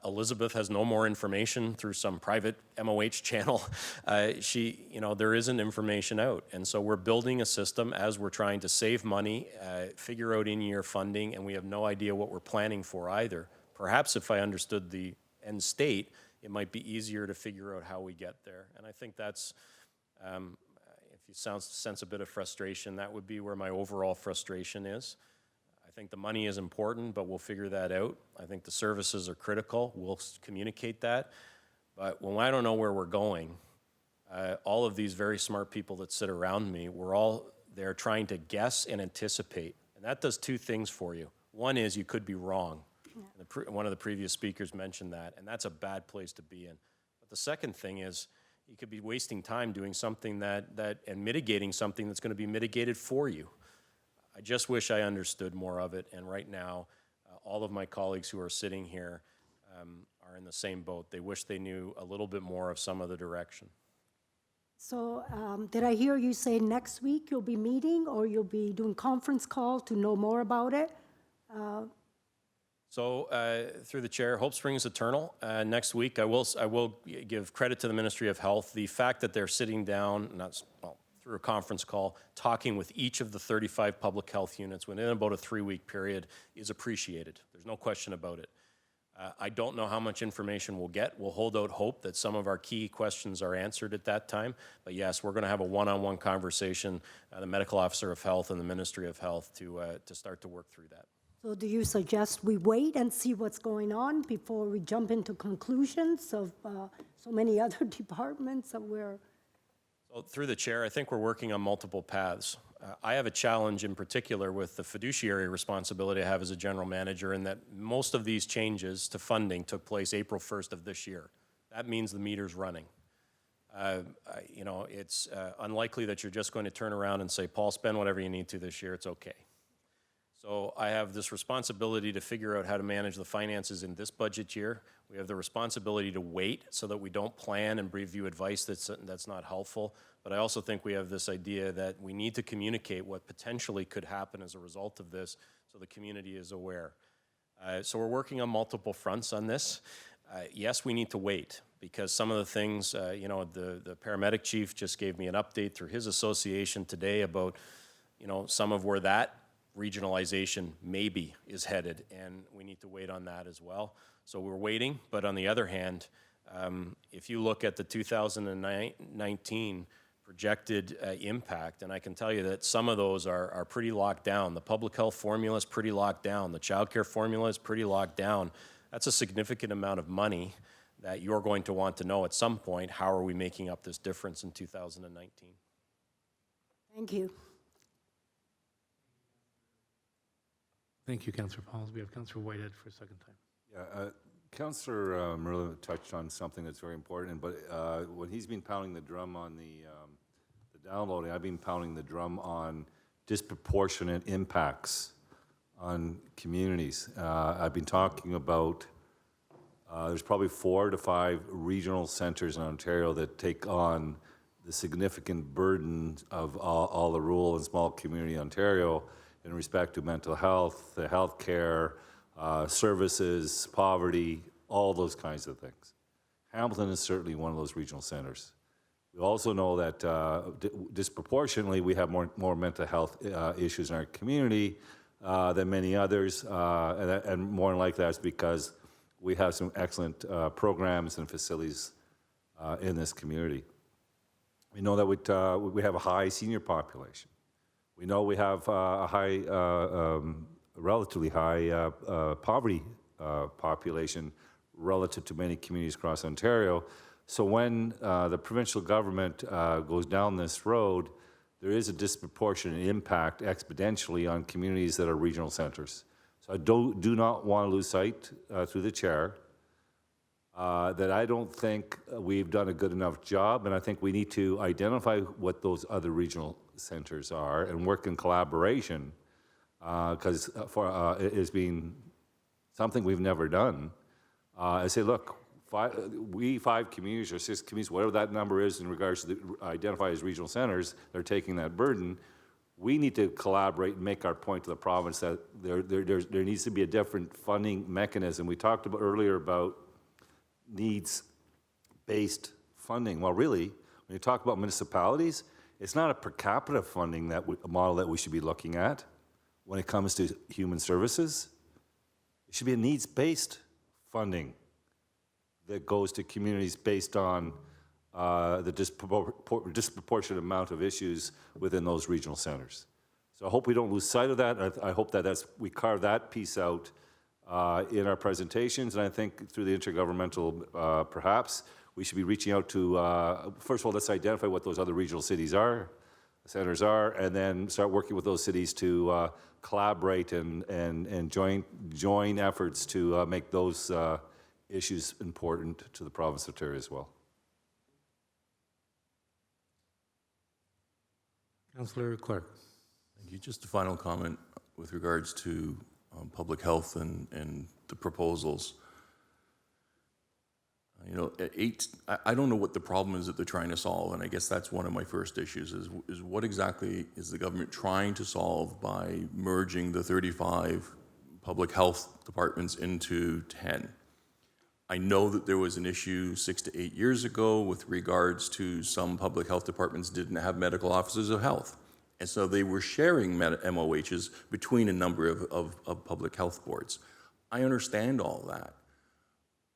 Elizabeth has no more information through some private MOH channel. You know, there isn't information out. And so we're building a system as we're trying to save money, figure out in-year funding, and we have no idea what we're planning for either. Perhaps if I understood the end state, it might be easier to figure out how we get there. And I think that's, if you sense a bit of frustration, that would be where my overall frustration is. I think the money is important, but we'll figure that out. I think the services are critical. We'll communicate that. But when I don't know where we're going, all of these very smart people that sit around me, we're all there trying to guess and anticipate. And that does two things for you. One is you could be wrong. One of the previous speakers mentioned that, and that's a bad place to be in. But the second thing is you could be wasting time doing something and mitigating something that's going to be mitigated for you. I just wish I understood more of it, and right now, all of my colleagues who are sitting here are in the same boat. They wish they knew a little bit more of some of the direction. So did I hear you say next week you'll be meeting or you'll be doing conference call to know more about it? So, through the chair, hope springs eternal. Next week, I will give credit to the Ministry of Health. The fact that they're sitting down, through a conference call, talking with each of the 35 public health units within about a 3-week period is appreciated. There's no question about it. I don't know how much information we'll get. We'll hold out hope that some of our key questions are answered at that time. But yes, we're going to have a one-on-one conversation, the Medical Officer of Health and the Ministry of Health to start to work through that. So do you suggest we wait and see what's going on before we jump into conclusions of so many other departments that we're... So through the chair, I think we're working on multiple paths. I have a challenge in particular with the fiduciary responsibility I have as a general manager in that most of these changes to funding took place April 1st of this year. That means the meter's running. You know, it's unlikely that you're just going to turn around and say, Paul, spend whatever you need to this year, it's okay. So I have this responsibility to figure out how to manage the finances in this budget year. We have the responsibility to wait so that we don't plan and review advice that's not helpful. But I also think we have this idea that we need to communicate what potentially could happen as a result of this so the community is aware. So we're working on multiple fronts on this. Yes, we need to wait because some of the things, you know, the paramedic chief just gave me an update through his association today about, you know, some of where that regionalization maybe is headed, and we need to wait on that as well. So we're waiting, but on the other hand, if you look at the 2019 projected impact, and I can tell you that some of those are pretty locked down. The public health formula is pretty locked down. The child care formula is pretty locked down. That's a significant amount of money that you're going to want to know at some point, how are we making up this difference in 2019? Thank you. Thank you, Councillor Pauls. We have Councillor Whitehead for a second time. Yeah, Councillor Merlin touched on something that's very important, but when he's been pounding the drum on the downloading, I've been pounding the drum on disproportionate impacts on communities. I've been talking about there's probably 4 to 5 regional centers in Ontario that take on the significant burden of all the rural and small community Ontario in respect to mental health, the health care, services, poverty, all those kinds of things. Hamilton is certainly one of those regional centers. We also know that disproportionately we have more mental health issues in our community than many others, and more than likely that's because we have some excellent programs and facilities in this community. We know that we have a high senior population. We know we have a relatively high poverty population relative to many communities across Ontario. So when the provincial government goes down this road, there is a disproportionate impact exponentially on communities that are regional centers. So I do not want to lose sight through the chair that I don't think we've done a good enough job, and I think we need to identify what those other regional centers are and work in collaboration, because it has been something we've never done. I say, look, 5 communities or 6 communities, whatever that number is in regards to identify as regional centers, they're taking that burden. We need to collaborate and make our point to the province that there needs to be a different funding mechanism. We talked about earlier about needs-based funding. Well, really, when you talk about municipalities, it's not a per capita funding model that we should be looking at when it comes to human services. It should be a needs-based funding that goes to communities based on the disproportionate amount of issues within those regional centers. So I hope we don't lose sight of that. I hope that we carve that piece out in our presentations, and I think through the intergovernmental, perhaps, we should be reaching out to, first of all, let's identify what those other regional centers are, and then start working with those cities to collaborate and join efforts to make those issues important to the province of Ontario as well. Councillor Clark. Thank you. Just a final comment with regards to public health and the proposals. You know, I don't know what the problem is that they're trying to solve, and I guess that's one of my first issues, is what exactly is the government trying to solve by merging the 35 public health departments into 10? I know that there was an issue 6 to 8 years ago with regards to some public health departments didn't have medical officers of health. And so they were sharing MOHs between a number of public health boards. I understand all that.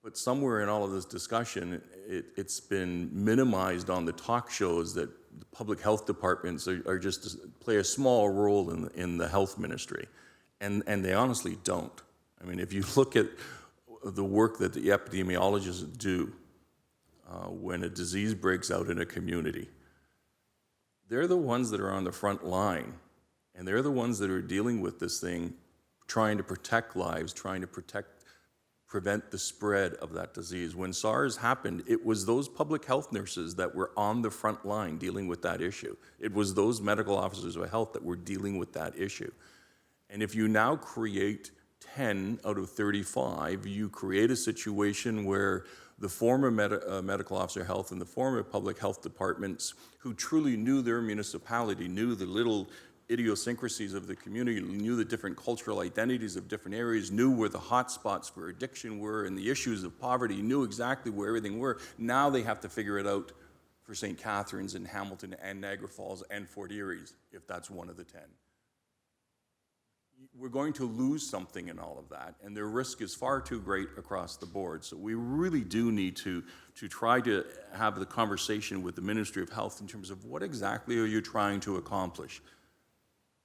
But somewhere in all of this discussion, it's been minimized on the talk shows that the public health departments are just play a small role in the health ministry. And they honestly don't. I mean, if you look at the work that the epidemiologists do when a disease breaks out in a community, they're the ones that are on the front line, and they're the ones that are dealing with this thing, trying to protect lives, trying to prevent the spread of that disease. When SARS happened, it was those public health nurses that were on the front line dealing with that issue. It was those medical officers of health that were dealing with that issue. And if you now create 10 out of 35, you create a situation where the former medical officer of health and the former public health departments who truly knew their municipality, knew the little idiosyncrasies of the community, knew the different cultural identities of different areas, knew where the hot spots for addiction were and the issues of poverty, knew exactly where everything were. Now they have to figure it out for St. Catharines and Hamilton and Niagara Falls and Fort Erie, if that's one of the 10. We're going to lose something in all of that, and the risk is far too great across the board. So we really do need to try to have the conversation with the Ministry of Health in terms of what exactly are you trying to accomplish.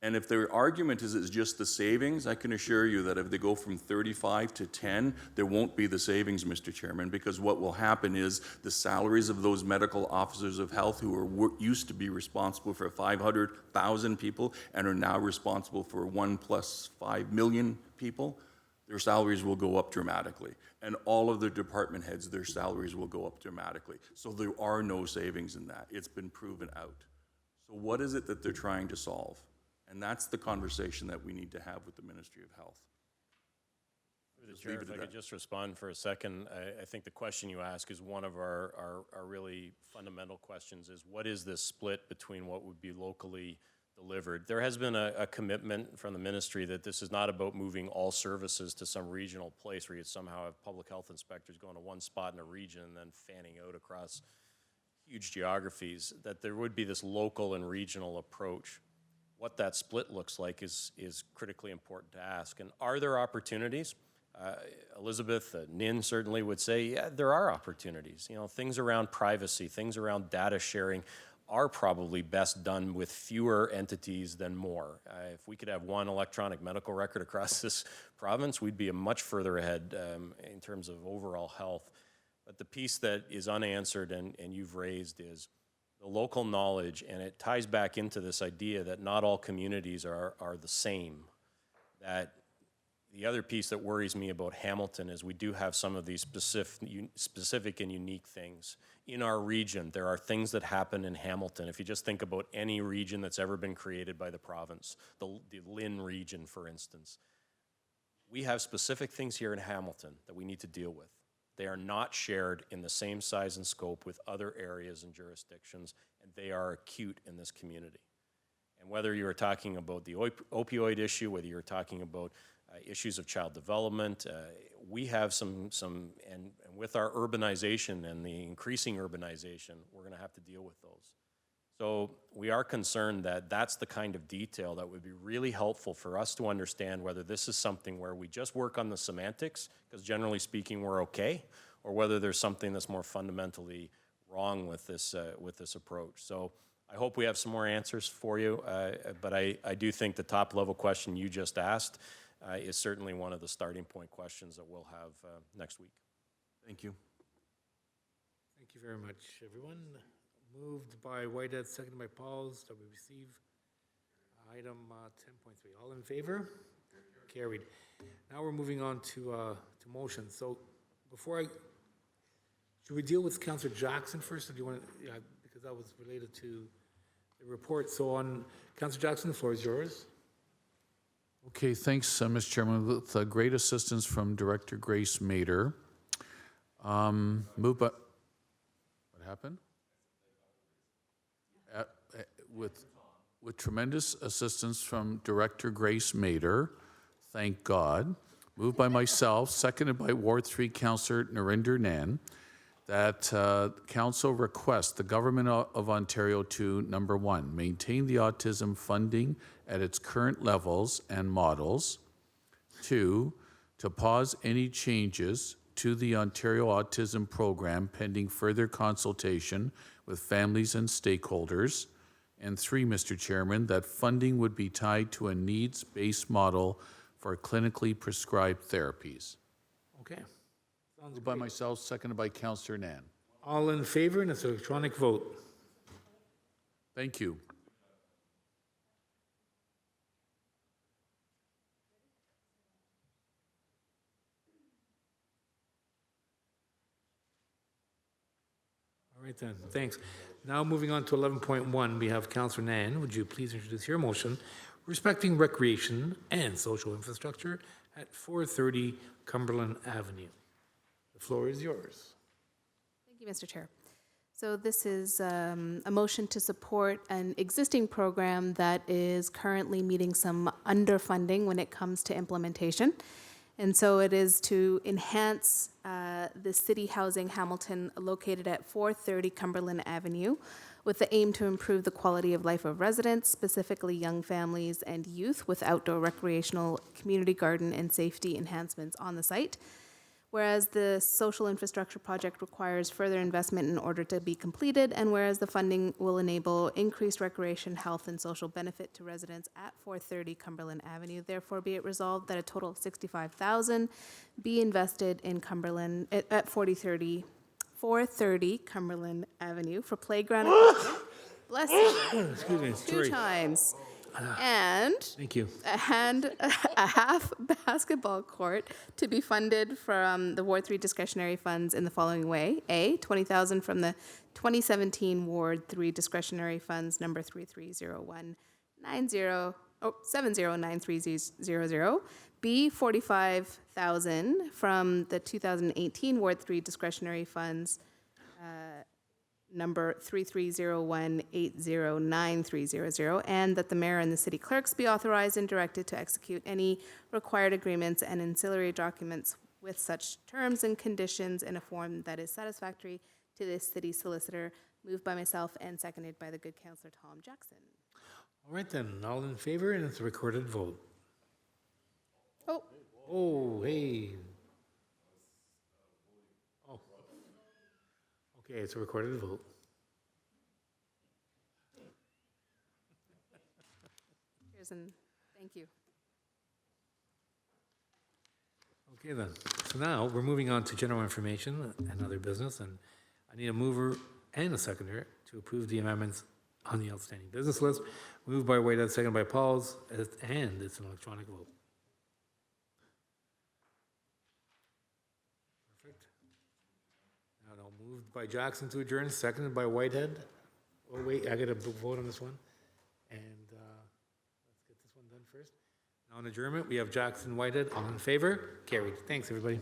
And if their argument is it's just the savings, I can assure you that if they go from 35 to 10, there won't be the savings, Mr. Chairman, because what will happen is the salaries of those medical officers of health who used to be responsible for 500,000 people and are now responsible for 1+5 million people, their salaries will go up dramatically. And all of the department heads, their salaries will go up dramatically. So there are no savings in that. It's been proven out. So what is it that they're trying to solve? And that's the conversation that we need to have with the Ministry of Health. Chair, if I could just respond for a second, I think the question you ask is one of our really fundamental questions is what is this split between what would be locally delivered? There has been a commitment from the ministry that this is not about moving all services to some regional place where you somehow have public health inspectors going to one spot in a region and then fanning out across huge geographies, that there would be this local and regional approach. What that split looks like is critically important to ask. And are there opportunities? Elizabeth, Nin certainly would say, yeah, there are opportunities. You know, things around privacy, things around data sharing are probably best done with fewer entities than more. If we could have one electronic medical record across this province, we'd be much further ahead in terms of overall health. But the piece that is unanswered and you've raised is the local knowledge, and it ties back into this idea that not all communities are the same. That the other piece that worries me about Hamilton is we do have some of these specific and unique things. In our region, there are things that happen in Hamilton. If you just think about any region that's ever been created by the province, the Lynn region, for instance, we have specific things here in Hamilton that we need to deal with. They are not shared in the same size and scope with other areas and jurisdictions, and they are acute in this community. And whether you're talking about the opioid issue, whether you're talking about issues of child development, we have some and with our urbanization and the increasing urbanization, we're going to have to deal with those. So we are concerned that that's the kind of detail that would be really helpful for us to understand whether this is something where we just work on the semantics, because generally speaking, we're okay, or whether there's something that's more fundamentally wrong with this approach. So I hope we have some more answers for you, but I do think the top level question you just asked is certainly one of the starting point questions that we'll have next week. Thank you. Thank you very much, everyone. Moved by Whitehead, seconded by Pauls, that we receive item 10.3. All in favor? Carried. Now we're moving on to motions. So should we deal with Councillor Jackson first, or do you want to, because that was related to the report. So on Councillor Jackson, the floor is yours. Okay, thanks, Mr. Chairman. With great assistance from Director Grace Mader, Moved by, what happened? Uh, uh, With tremendous assistance from Director Grace Mader, thank God. Moved by myself, seconded by Ward 3 Councillor Narinder Nan, that council request the Government of Ontario to, number one, maintain the autism funding at its current levels and models. Two, to pause any changes to the Ontario Autism Program pending further consultation with families and stakeholders. And three, Mr. Chairman, that funding would be tied to a needs-based model for clinically prescribed therapies. Okay. Sounds Moved by great. myself, seconded by Councillor Nan. All in favor, and it's an electronic vote. Thank you. All right then, thanks. Now moving on to 11.1, we have Councillor Nan. Would you please introduce your motion respecting recreation and social infrastructure at 430 Cumberland Avenue? The floor is yours. Thank you, Mr. Chair. So this is a motion to support an existing program that is currently meeting some underfunding when it comes to implementation. And so it is to enhance the city housing Hamilton located at 430 Cumberland Avenue with the aim to improve the quality of life of residents, specifically young families and youth, with outdoor recreational, community garden, and safety enhancements on the site. Whereas the social infrastructure project requires further investment in order to be completed, and whereas the funding will enable increased recreation, health, and social benefit to residents at 430 Cumberland Avenue, therefore be it resolved that a total of $65,000 be invested in Cumberland at 430 Cumberland Avenue for playground equipment. Bless you. Excuse me, Two sorry. times. And Thank you. a half basketball court to be funded from the Ward 3 discretionary funds in the following way. A, $20,000 from the 2017 Ward 3 discretionary funds number 709300. B, $45,000 from the 2018 Ward 3 discretionary funds number 3301809300, and that the mayor and the city clerks be authorized and directed to execute any required agreements and ancillary documents with such terms and conditions in a form that is satisfactory to the city solicitor. Moved by myself and seconded by the good councillor Tom Jackson. All right then, all in favor, and it's a recorded vote. Oh, Oh, hey. Oh. Okay, it's a recorded vote. cheers and thank you. Okay then, so now we're moving on to general information and other business, and I need a mover and a seconder to approve the amendments on the outstanding business list. Moved by Whitehead, seconded by Pauls, and it's an electronic vote. Perfect. Now, moved by Jackson to adjourn, seconded by Whitehead. Oh wait, I gotta vote on this one. And let's get this one done first. Now on adjournment, we have Jackson, Whitehead, all in favor? Carried. Thanks, everybody.